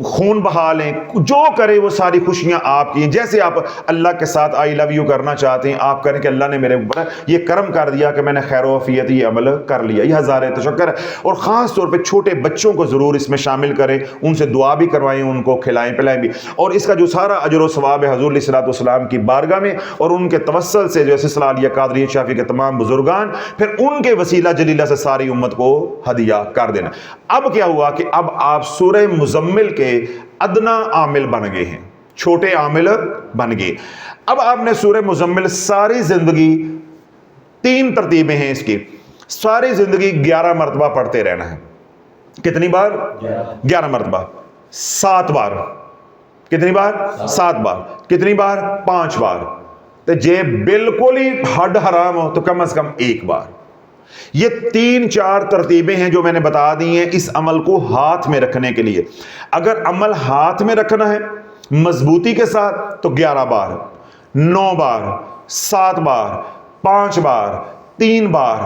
خون بہا لیں، جو کرے وہ ساری خوشیاں آپ کی. جیسے آپ اللہ کے ساتھ آئی لو یو کرنا چاہتے ہیں آپ کریں کہ اللہ نے میرے اوپر یہ کرم کر دیا کہ میں نے خیر و عافیت یہ عمل کر لیا. یہ ہزار تشکر ہے. اور خاص طور پہ چھوٹے بچوں کو ضرور اس میں شامل کریں، ان سے دعا بھی کروائیں، ان کو کھلائیں پلائیں بھی. اور اس کا جو سارا اجر و ثواب ہے حضور علیہ الصلوۃ والسلام کی بارگاہ میں اور ان کے توسل سے جو سلسلہ عالیہ قادریہ شافی کے تمام بزرگان، پھر ان کے وسیلہ جلیلہ سے ساری امت کو ہدیہ کر دینا. اب کیا ہوا کہ اب آپ سورہ مزمل کے ادنا عامل بن گئے ہیں، چھوٹے عامل بن گئے. اب آپ نے سورہ مزمل ساری زندگی 3 ترتیبیں ہیں اس کی، ساری زندگی 11 مرتبہ پڑھتے رہنا ہے. کتنی بار؟ 11 مرتبہ. 7 بار. کتنی بار؟ 7 بار. کتنی بار؟ 5 بار. تو جے بالکل ہی حد حرام ہو تو کم از کم 1 بار. یہ 3-4 ترتیبیں ہیں جو میں نے بتا دی ہیں اس عمل کو ہاتھ میں رکھنے کے لیے. اگر عمل ہاتھ میں رکھنا ہے مضبوطی کے ساتھ تو 11 بار، 9 بار، 7 بار، 5 بار، 3 بار،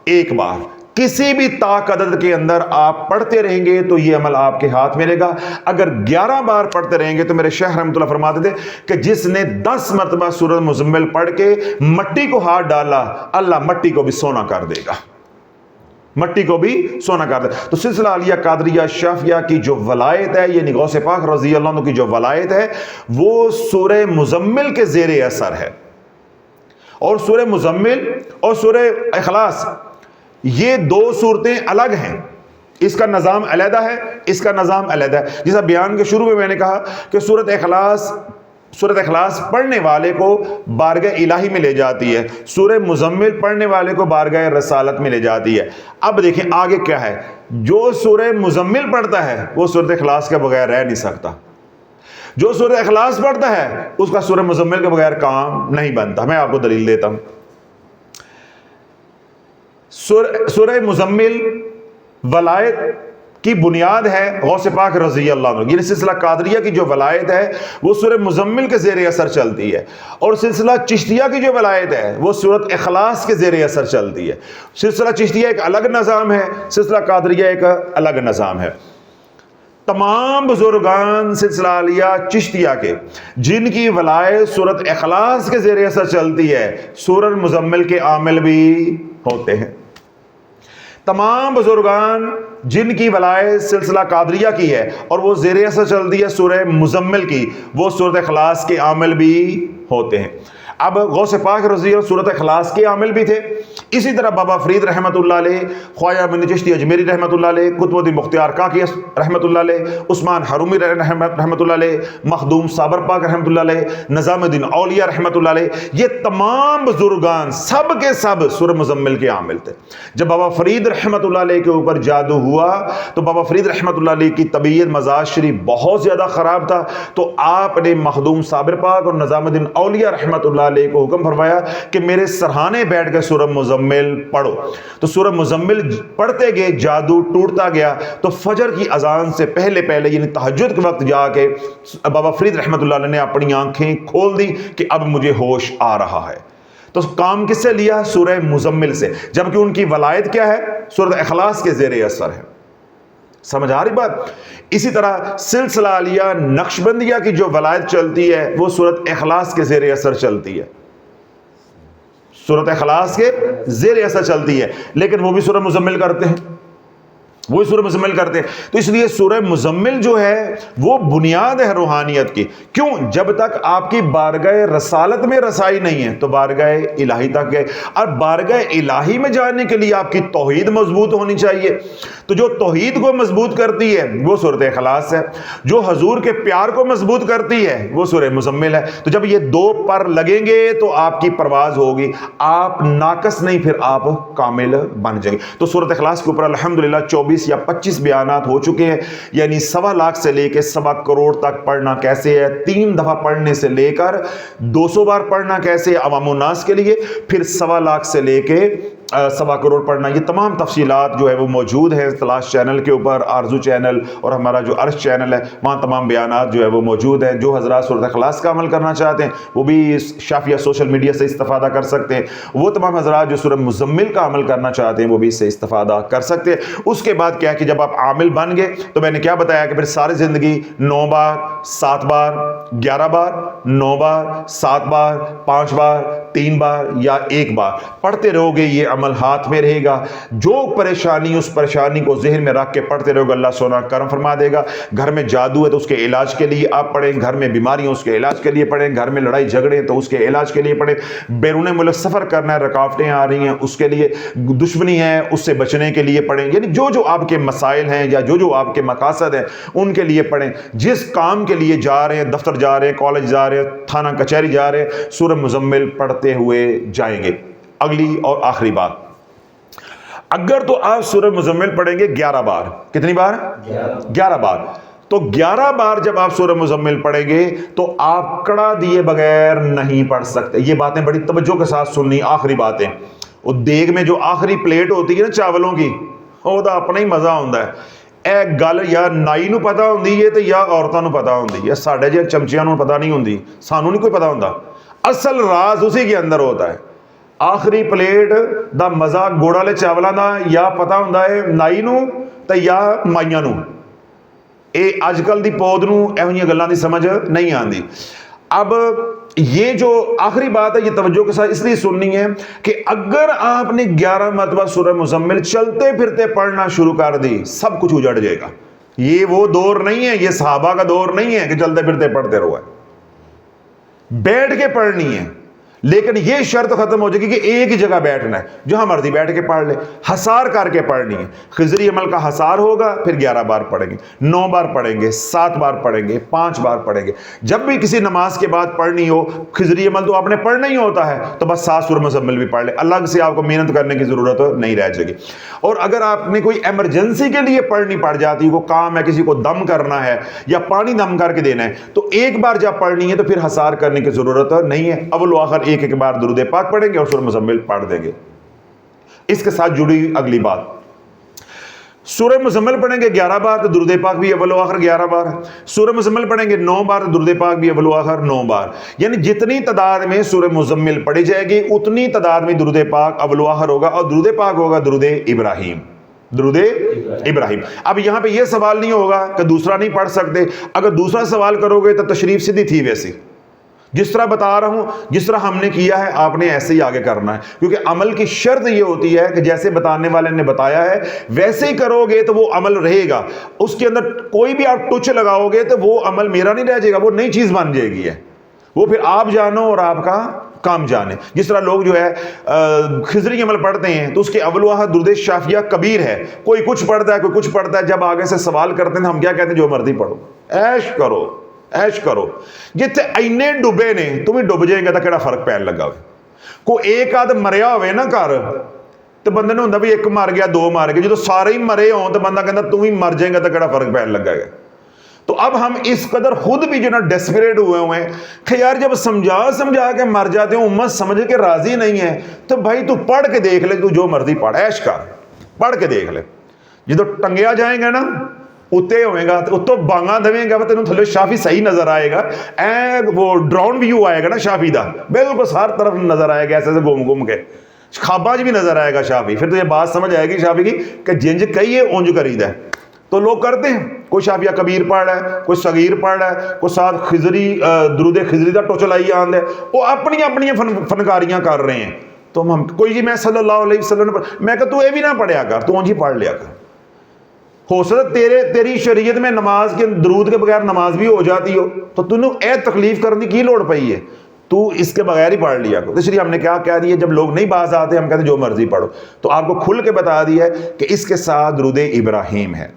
1 بار. کسی بھی طاق عدد کے اندر آپ پڑھتے رہیں گے تو یہ عمل آپ کے ہاتھ میں رہے گا. اگر 11 بار پڑھتے رہیں گے تو میرے شیخ رحمۃ اللہ فرماتے تھے کہ جس نے 10 مرتبہ سورۃ مزمل پڑھ کے مٹی کو ہاتھ ڈالا, اللہ مٹی کو بھی سونا کر دے گا, مٹی کو بھی سونا کر دے. تو سلسلہ عالیہ قادریہ شافیہ کی جو ولایت ہے, یعنی غوث پاک رضی اللہ عنہ کی جو ولایت ہے, وہ سورہ مزمل کے زیر اثر ہے. اور سورہ مزمل اور سورہ اخلاص یہ دو صورتیں الگ ہیں, اس کا نظام علیحدہ ہے, اس کا نظام علیحدہ ہے. جیسا بیان کے شروع میں نے کہا کہ سورۃ اخلاص پڑھنے والے کو بارگاہ الہی میں لے جاتی ہے, سورہ مزمل پڑھنے والے کو بارگاہ رسالت میں لے جاتی ہے. اب دیکھیں آگے کیا ہے, جو سورہ مزمل پڑھتا ہے وہ سورۃ اخلاص کے بغیر رہ نہیں سکتا, جو سورہ اخلاص پڑھتا ہے اس کا سورہ مزمل کے بغیر کام نہیں بنتا. میں آپ کو دلیل دیتا ہوں. سورہ مزمل ولایت کی بنیاد ہے غوث پاک رضی اللہ عنہ. یہ سلسلہ قادریہ کی جو ولایت ہے وہ سورہ مزمل کے زیر اثر چلتی ہے, اور سلسلہ چشتیہ کی جو ولایت ہے وہ سورۃ اخلاص کے زیر اثر چلتی ہے. سلسلہ چشتیہ ایک الگ نظام ہے, سلسلہ قادریہ ایک الگ نظام ہے. تمام بزرگان سلسلہ عالیہ چشتیہ کے جن کی ولایت سورۃ اخلاص کے زیر اثر چلتی ہے, سورۃ مزمل کے عامل بھی ہوتے ہیں. تمام بزرگان جن کی ولایت سلسلہ قادریہ کی ہے اور وہ زیر اثر چلتی ہے سورہ مزمل کی, وہ سورۃ اخلاص کے عامل بھی ہوتے ہیں. اب غوث پاک رضی اللہ سورۃ اخلاص کے عامل بھی تھے. اسی طرح بابا فرید رحمۃ اللہ علیہ, خواجہ بن چشتی اجمیری رحمۃ اللہ علیہ, قطب الدین مختار کاکی رحمۃ اللہ علیہ, عثمان حرومی رحمۃ اللہ علیہ, مخدوم صابر پاک رحمۃ اللہ علیہ, نظام الدین اولیاء رحمۃ اللہ علیہ, یہ تمام بزرگان سب کے سب سورہ مزمل کے عامل تھے. جب بابا فرید رحمۃ اللہ علیہ کے اوپر جادو ہوا تو بابا فرید رحمۃ اللہ علیہ کی طبیعت مزاج شریف بہت زیادہ خراب تھا, تو آپ نے مخدوم صابر پاک اور نظام الدین اولیاء رحمۃ اللہ علیہ کو حکم فرمایا کہ میرے سرہانے بیٹھ کے سورہ مزمل پڑھو. تو سورہ مزمل پڑھتے گئے, جادو ٹوٹتا گیا, تو فجر کی اذان سے پہلے یعنی تہجد کے وقت جا کے بابا فرید رحمۃ اللہ علیہ نے اپنی آنکھیں کھول دی کہ اب مجھے ہوش آ رہا ہے. تو کام کس سے لیا؟ سورہ مزمل سے, جبکہ ان کی ولایت کیا ہے؟ سورۃ اخلاص کے زیر اثر ہے. سمجھ آ رہی بات؟ اسی طرح سلسلہ عالیہ نقشبندیہ کی جو ولایت چلتی ہے وہ سورۃ اخلاص کے زیر اثر چلتی ہے, سورۃ اخلاص کے زیر اثر چلتی ہے, لیکن وہ بھی سورہ مزمل کرتے ہیں, وہی سورہ مزمل کرتے ہیں. تو اس لیے سورہ مزمل جو ہے وہ بنیاد ہے روحانیت کی. کیوں؟ جب تک آپ کی بارگاہ رسالت میں رسائی نہیں ہے تو بارگاہ الہی تک گئے, اور بارگاہ الہی میں جانے کے لیے آپ کی توحید مضبوط ہونی چاہیے. تو جو توحید کو مضبوط کرتی ہے وہ سورۃ اخلاص ہے, جو حضور کے پیار کو مضبوط کرتی ہے وہ سورہ مزمل ہے. تو جب یہ دو پر لگیں گے تو آپ کی پرواز ہوگی, آپ ناقص نہیں, پھر آپ کامل بن جائیں گے. تو سورۃ اخلاص کے اوپر الحمدللہ 24 یا 25 بیانات ہو چکے ہیں, یعنی 1.25 لاکھ سے لے کے 1.25 کروڑ تک پڑھنا کیسے ہے, 3 دفعہ پڑھنے سے لے کر 200 بار پڑھنا کیسے ہے عوام الناس کے لیے, پھر 1.25 لاکھ سے لے کے 1.25 کروڑ پڑھنا, یہ تمام تفصیلات جو ہے وہ موجود ہیں تلاش چینل کے اوپر, آرزو چینل اور ہمارا جو عرش چینل ہے, وہاں تمام بیانات جو ہے وہ موجود ہیں. جو حضرات سورۃ اخلاص کا عمل کرنا چاہتے ہیں وہ بھی شافیہ سوشل میڈیا سے استفادہ کر سکتے ہیں, وہ تمام حضرات جو سورہ مزمل کا عمل کرنا چاہتے ہیں وہ بھی اس سے استفادہ کر سکتے ہیں. اس کے بعد کیا ہے کہ جب آپ عامل بن گئے تو میں نے کیا بتایا کہ پھر ساری زندگی 9 بار 7 بار 11 بار 9 بار 7 بار 5 بار 3 بار یا 1 بار پڑھتے رہو گے, یہ عمل ہاتھ میں رہے گا. جو پریشانی اس پریشانی کو ذہن میں رکھ کے پڑھتے رہو گے, اللہ سونا کرم فرما دے گا. گھر میں جادو ہے تو اس کے علاج کے لیے آپ پڑھیں, گھر میں بیماریاں اس کے علاج کے لیے پڑھیں, گھر میں لڑائی جھگڑے تو اس کے علاج کے لیے پڑھیں, بیرون ملک سفر کرنا ہے, رکاوٹیں آ رہی ہیں اس کے لیے, دشمنی ہے اس سے بچنے کے لیے پڑھیں, یعنی جو آپ کے مسائل ہیں یا جو آپ کے مقاصد ہیں ان کے لیے پڑھیں. جس کام کے لیے جا رہے ہیں, دفتر جا رہے ہیں, کالج جا رہے ہیں, تھانہ کچہری جا رہے ہیں, سورہ مزمل پڑھتے ہوئے جائیں گے. اگلی اور آخری بات, اگر تو آپ سورہ مزمل پڑھیں گے 11 بار, کتنی بار؟ 11 بار. تو 11 بار جب آپ سورہ مزمل پڑھیں گے تو آپ کڑا دیے بغیر نہیں پڑھ سکتے. یہ باتیں بڑی توجہ کے ساتھ سننی. آخری باتیں, وہ دیگ میں جو آخری پلیٹ ہوتی ہے نا چاولوں کی, وہ تو اپنا ہی مزہ ہوتا ہے. اے گل یا نائی نو پتا ہوندی ہے تے یا عورتاں نو پتا ہوندی ہے, ساڈے جے چمچیاں نو پتا نہیں ہوندی, سانو نہیں کوئی پتا ہوندا. اصل راز اسی کے اندر ہوتا ہے. آخری پلیٹ دا مزہ گوڑ والے چاولاں دا یا پتہ ہوندا ہے نائی نو تے یا مائیاں نو. اے اج کل دی پود نو ایہو جیاں گلاں دی سمجھ نہیں آندی. اب یہ جو آخری بات ہے یہ توجہ کے ساتھ اس لیے سننی ہے کہ اگر آپ نے 11 مرتبہ سورہ مزمل چلتے پھرتے پڑھنا شروع کر دی سب کچھ اجڑ جائے گا. یہ وہ دور نہیں ہے، یہ صحابہ کا دور نہیں ہے کہ چلتے پھرتے پڑھتے رہو. بیٹھ کے پڑھنی ہے، لیکن یہ شرط ختم ہو جائے گی کہ ایک ہی جگہ بیٹھنا ہے، جہاں مرضی بیٹھ کے پڑھ لے. حصار کر کے پڑھنی ہے. خضری عمل کا حصار ہوگا، پھر 11 بار پڑھیں گے، 9 بار پڑھیں گے، 7 بار پڑھیں گے، 5 بار پڑھیں گے. جب بھی کسی نماز کے بعد پڑھنی ہو خضری عمل تو آپ نے پڑھنا ہی ہوتا ہے، تو بس 7 سورہ مزمل بھی پڑھ لے، الگ سے آپ کو محنت کرنے کی ضرورت نہیں رہ جائے گی. اور اگر آپ نے کوئی ایمرجنسی کے لیے پڑھنی پڑ جاتی، وہ کام ہے، کسی کو دم کرنا ہے یا پانی دم کر کے دینا ہے، تو ایک بار جب پڑھنی ہے تو پھر حصار کرنے کی ضرورت نہیں ہے. اول و آخر ایک بار درود پاک پڑھیں گے اور سورہ مزمل پڑھ دیں گے. اس کے ساتھ جڑی اگلی بات، سورہ مزمل پڑھیں گے 11 بار تو درود پاک بھی اول و آخر 11 بار. سورہ مزمل پڑھیں گے 9 بار تو درود پاک بھی اول و آخر 9 بار. یعنی جتنی تعداد میں سورہ مزمل پڑھی جائے گی اتنی تعداد میں درود پاک اول و آخر ہوگا، اور درود پاک ہوگا درود ابراہیم. درود ابراہیم. اب یہاں پہ یہ سوال نہیں ہوگا کہ دوسرا نہیں پڑھ سکتے. اگر دوسرا سوال کرو گے تو تشریف سیدھی تھی ویسی. جس طرح بتا رہا ہوں، جس طرح ہم نے کیا ہے آپ نے ایسے ہی آگے کرنا ہے، کیونکہ عمل کی شرط یہ ہوتی ہے کہ جیسے بتانے والے نے بتایا ہے ویسے ہی کرو گے تو وہ عمل رہے گا. اس کے اندر کوئی بھی آپ ٹچ لگاؤ گے تو وہ عمل میرا نہیں رہ جائے گا، وہ نئی چیز بن جائے گی. وہ پھر آپ جانو اور آپ کا کام جانے. جس طرح لوگ جو ہے خضری عمل پڑھتے ہیں تو اس کے اول و آخر درود شافیہ کبیر ہے، کوئی کچھ پڑھتا ہے کوئی کچھ پڑھتا ہے. جب آگے سے سوال کرتے ہیں ہم کیا کہتے ہیں؟ جو مرضی پڑھو، عیش کرو عیش کرو. جتنے اینے ڈبے نے تم ہی ڈب جائیں گے تو کہڑا فرق پین لگا ہوئے. کوئی ایک آدھ مریا ہوئے نا گھر تو بندے نے ہوتا بھی ایک مر گیا دو مر گئے، جب سارے ہی مرے ہوں تو بندہ کہتا تم ہی مر جائیں گا تو کہڑا فرق پین لگا گا. تو اب ہم اس قدر خود بھی جو نا ڈیسپریٹ ہوئے ہیں کہ یار جب سمجھا کے مر جاتے ہیں امت سمجھ کے راضی نہیں ہے تو بھائی تو پڑھ کے دیکھ لے، تو جو مرضی پڑھ، عیش کر، پڑھ کے دیکھ لے. جدو ٹنگیا جائیں گا نا اتے ہوئے گا تو اتوں بانگا دویں گا تینوں تھلے شافی صحیح نظر آئے گا. وہ ڈراؤن ویو آئے گا نا شافی دا، بالکل ہر طرف نظر آئے گا ایسے سے گھوم کے، خواباں بھی نظر آئے گا شافی. پھر تو یہ بات سمجھ آئے گی شافی کی کہ جنج کہیے اونج کرید ہے. تو لوگ کرتے ہیں، کوئی شافیہ کبیر پڑھ رہا ہے، کوئی صغیر پڑھ رہا ہے، کوئی ساتھ خضری درود خضری دا ٹوچ لائی آند ہے، وہ اپنی فنکاریاں کر رہے ہیں. تو ہم کوئی جی میں صلی اللہ علیہ وسلم میں کہ تو یہ بھی نہ پڑھیا کر، تو اونج ہی پڑھ لیا کر. ہو سکتا تیری شریعت میں نماز کے درود کے بغیر نماز بھی ہو جاتی ہو، تو تنوں اے تکلیف کرنے کی لوڑ پئی ہے، تو اس کے بغیر ہی پڑھ لیا کرو. اس لیے ہم نے کیا کہہ دیا، جب لوگ نہیں باز آتے ہم کہتے جو مرضی پڑھو. تو آپ کو کھل کے بتا دیا ہے کہ اس کے ساتھ درود ابراہیم ہے.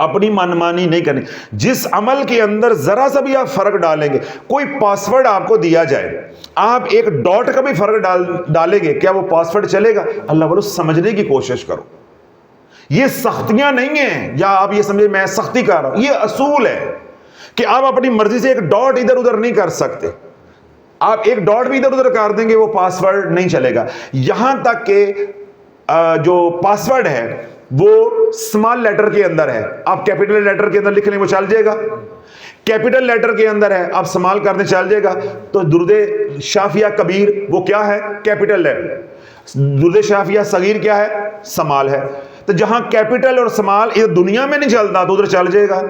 اپنی منمانی نہیں کرنی. جس عمل کے اندر ذرا سا بھی آپ فرق ڈالیں گے، کوئی پاسورڈ آپ کو دیا جائے، آپ ایک ڈاٹ کا بھی فرق ڈالیں گے، کیا وہ پاسورڈ چلے گا؟ اللہ بولو سمجھنے کی کوشش کرو. یہ سختیاں نہیں ہیں یا آپ یہ سمجھے میں سختی کر رہا ہوں، یہ اصول ہے کہ آپ اپنی مرضی سے ایک ڈاٹ ادھر ادھر نہیں کر سکتے. آپ ایک ڈاٹ بھی ادھر ادھر کر دیں گے وہ پاسورڈ نہیں چلے گا. یہاں تک کہ جو پاسورڈ ہے وہ اسمال لیٹر کے اندر ہے، آپ کیپٹل لیٹر کے اندر لکھ لیں وہ چل جائے گا. کیپٹل لیٹر کے اندر ہے آپ سمال کرنے چل جائے گا. تو درود شافیہ کبیر وہ کیا ہے؟ کیپٹل ہے. درود شافیہ صغیر کیا ہے؟ سمال ہے. تو جہاں کیپٹل اور سمال یہ دنیا میں نہیں چلتا تو ادھر چل جائے گا.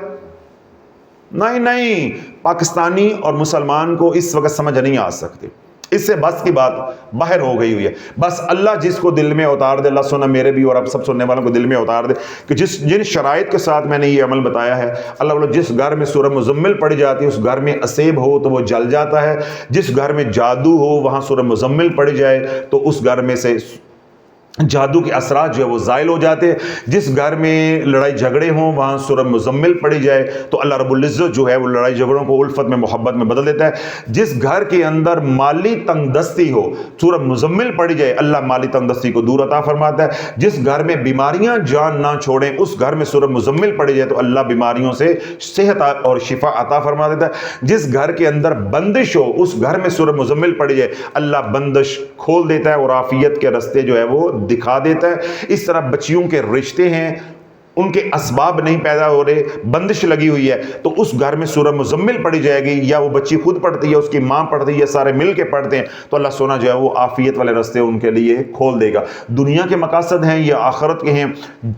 نہیں، پاکستانی اور مسلمان کو اس وقت سمجھ نہیں آ سکتی. اس سے بس کی بات باہر ہو گئی ہوئی ہے. بس اللہ جس کو دل میں اتار دے، اللہ سننا میرے بھی اور اب سب سننے والوں کو دل میں اتار دے کہ جن شرائط کے ساتھ میں نے یہ عمل بتایا ہے، اللہ بولو جس گھر میں سورہ مزمل پڑھی جاتی ہے اس گھر میں اسیب ہو تو وہ جل جاتا ہے. جس گھر میں جادو ہو وہاں سورہ مزمل پڑھی جائے تو اس گھر میں سے جادو کے اثرات جو ہے وہ زائل ہو جاتے ہیں. جس گھر میں لڑائی جھگڑے ہوں وہاں سورہ مزمل پڑھی جائے تو اللہ رب العزت جو ہے وہ لڑائی جھگڑوں کو الفت میں محبت میں بدل دیتا ہے. جس گھر کے اندر مالی تنگ دستی ہو سورہ مزمل پڑھی جائے اللہ مالی تنگ دستی کو دور عطا فرماتا ہے. جس گھر میں بیماریاں جان نہ چھوڑیں اس گھر میں سورہ مزمل پڑھی جائے تو اللہ بیماریوں سے صحت اور شفا عطا فرما دیتا ہے. جس گھر کے اندر بندش ہو اس گھر میں سورہ مزمل پڑھی جائے اللہ بندش کھول دیتا ہے اور عافیت کے رستے جو ہے وہ دکھا دیتا ہے. اس طرح بچیوں کے رشتے ہیں ان کے اسباب نہیں پیدا ہو رہے، بندش لگی ہوئی ہے، تو اس گھر میں سورہ مزمل پڑھی جائے گی، یا وہ بچی خود پڑھتی ہے، اس کی ماں پڑھتی ہے، سارے مل کے پڑھتے ہیں، تو اللہ سونا جو ہے وہ عافیت والے راستے ان کے لیے کھول دے گا۔ دنیا کے مقاصد ہیں یا آخرت کے ہیں،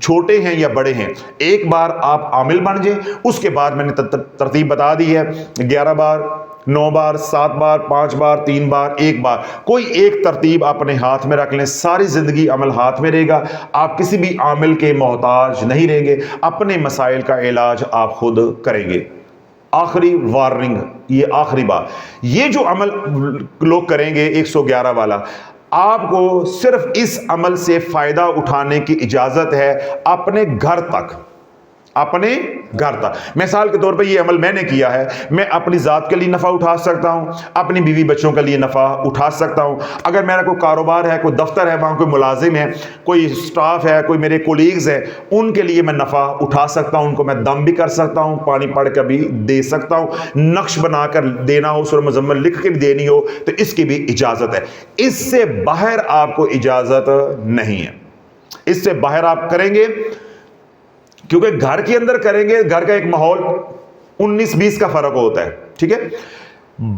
چھوٹے ہیں یا بڑے ہیں، ایک بار آپ عامل بن جائیں، اس کے بعد میں نے ترتیب بتا دی ہے، 11 بار، 9 بار، 7 بار، 5 بار، 3 بار، 1 بار، کوئی ایک ترتیب اپنے ہاتھ میں رکھ لیں، ساری زندگی عمل ہاتھ میں رہے گا، آپ کسی بھی عامل کے محتاج نہیں رہیں گے، اپنے مسائل کا علاج آپ خود کریں گے۔ آخری وارننگ، یہ آخری بات، یہ جو عمل لوگ کریں گے 111 والا، آپ کو صرف اس عمل سے فائدہ اٹھانے کی اجازت ہے اپنے گھر تک، اپنے گھر تک۔ مثال کے طور پہ یہ عمل میں نے کیا ہے، میں اپنی ذات کے لیے نفع اٹھا سکتا ہوں، اپنی بیوی بچوں کے لیے نفع اٹھا سکتا ہوں، اگر میرا کوئی کاروبار ہے، کوئی دفتر ہے، وہاں کوئی ملازم ہے، کوئی سٹاف ہے، کوئی میرے کولیگز ہیں، ان کے لیے میں نفع اٹھا سکتا ہوں، ان کو میں دم بھی کر سکتا ہوں، پانی پڑھ کر بھی دے سکتا ہوں، نقش بنا کر دینا ہو، سورہ مزمل لکھ کے بھی دینی ہو تو اس کی بھی اجازت ہے۔ اس سے باہر آپ کو اجازت نہیں ہے، اس سے باہر آپ کریں گے کیونکہ گھر کے اندر کریں گے، گھر کا ایک ماحول 19-20 کا فرق ہوتا ہے، ٹھیک ہے۔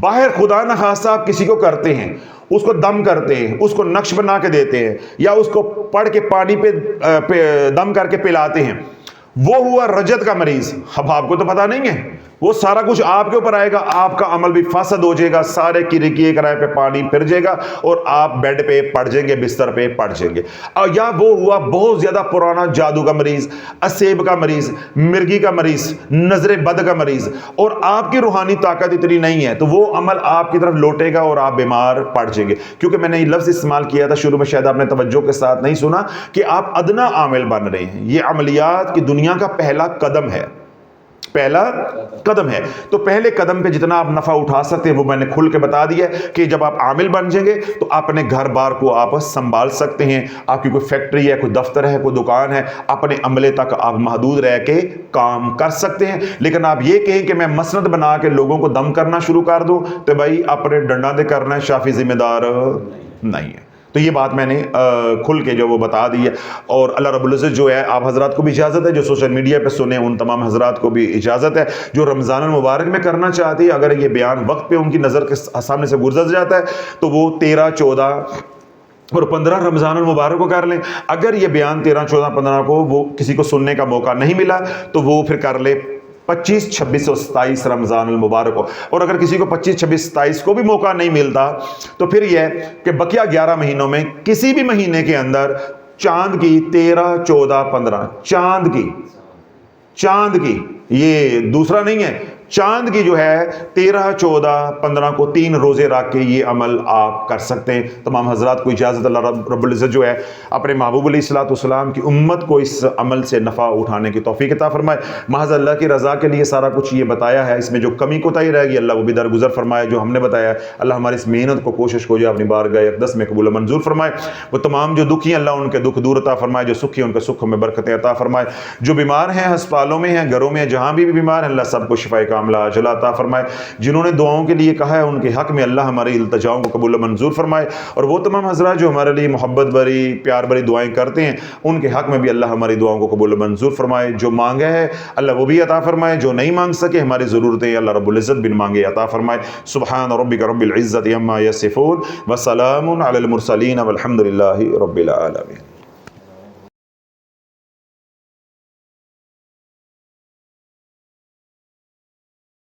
باہر خدا نہ خواستہ آپ کسی کو کرتے ہیں، اس کو دم کرتے ہیں، اس کو نقش بنا کے دیتے ہیں، یا اس کو پڑھ کے پانی پہ دم کر کے پلاتے ہیں، وہ ہوا رجت کا مریض۔ اب آپ کو تو پتا نہیں ہے، وہ سارا کچھ آپ کے اوپر آئے گا، آپ کا عمل بھی فاسد ہو جائے گا، سارے کیے کرائے پہ پانی پھر جائے گا اور آپ بیڈ پہ پڑ جائیں گے، بستر پہ پڑ جائیں گے۔ یا وہ ہوا بہت زیادہ پرانا جادو کا مریض، اسیب کا مریض، مرگی کا مریض، نظر بد کا مریض، اور آپ کی روحانی طاقت اتنی نہیں ہے تو وہ عمل آپ کی طرف لوٹے گا اور آپ بیمار پڑ جائیں گے۔ کیونکہ میں نے یہ لفظ استعمال کیا تھا شروع میں، شاید آپ نے توجہ کے ساتھ نہیں سنا، کہ آپ ادنا عامل بن رہے ہیں۔ یہ عملیات کی دنیا کا پہلا قدم ہے، پہلا قدم ہے۔ تو پہلے قدم پہ جتنا آپ نفع اٹھا سکتے ہیں وہ میں نے کھل کے بتا دیا ہے کہ جب آپ عامل بن جائیں گے تو اپنے گھر بار کو آپ سنبھال سکتے ہیں، آپ کی کوئی فیکٹری ہے، کوئی دفتر ہے، کوئی دکان ہے، اپنے عملے تک آپ محدود رہ کے کام کر سکتے ہیں۔ لیکن آپ یہ کہیں کہ میں مسند بنا کے لوگوں کو دم کرنا شروع کر دوں تو بھائی اپنے ڈنڈا دے کرنا ہے، شافی ذمہ دار نہیں ہے۔ تو یہ بات میں نے کھل کے جو وہ بتا دی ہے، اور اللہ رب العزت جو ہے، آپ حضرات کو بھی اجازت ہے جو سوشل میڈیا پہ سنیں، ان تمام حضرات کو بھی اجازت ہے جو رمضان المبارک میں کرنا چاہتی ہے، اگر یہ بیان وقت پہ ان کی نظر کے سامنے سے گزر جاتا ہے تو وہ 13، 14 اور 15 رمضان المبارک کو کر لیں۔ اگر یہ بیان 13، 14، 15 کو وہ کسی کو سننے کا موقع نہیں ملا تو وہ پھر کر لے 25، 26 اور 27 رمضان المبارک کو۔ اور اگر کسی کو 25، 26، 27 کو بھی موقع نہیں ملتا تو پھر یہ کہ بقیہ 11 مہینوں میں کسی بھی مہینے کے اندر چاند کی 13، 14، 15، چاند کی یہ دوسرا نہیں ہے، چاند کی جو ہے 13، 14، 15 کو 3 روزے رکھ کے یہ عمل آپ کر سکتے ہیں۔ تمام حضرات کو اجازت، اللہ رب العزت جو ہے اپنے محبوب علیہ الصلوۃ والسلام کی امت کو اس عمل سے نفع اٹھانے کی توفیق عطا فرمائے۔ محض اللہ کی رضا کے لیے سارا کچھ یہ بتایا ہے، اس میں جو کمی کوتاہی رہ گی اللہ وہ بھی درگزر فرمائے، جو ہم نے بتایا ہے اللہ ہماری اس محنت کو، کوشش کو جو اپنی بارگاہ اقدس میں قبول منظور فرمائے۔ وہ تمام جو دکھی ہیں اللہ ان کے دکھ دور عطا فرمائے، جو سکھی ان کے سکھ میں برکتیں عطا فرمائے، جو بیمار ہیں ہسپتالوں میں ہیں، گھروں میں، جہاں بھی بیمار ہیں اللہ سب کو شفائے کاملہ عاجلہ عطا فرمائے۔ جنہوں نے دعاؤں کے لیے کہا ہے ان کے حق میں اللہ ہماری التجاؤں کو قبول منظور فرمائے، اور وہ تمام حضرات جو ہمارے لیے محبت بری، پیار بری دعائیں کرتے ہیں ان کے حق میں بھی اللہ ہماری دعاؤں کو قبول منظور فرمائے۔ جو مانگا ہے اللہ وہ بھی عطا فرمائے، جو نہیں مانگ سکے ہماری ضرورتیں اللہ رب العزت بن مانگے عطا فرمائے۔ سبحان ربک رب العزت عما یصفون وسلام علی المرسلین والحمد للہ رب العالمین۔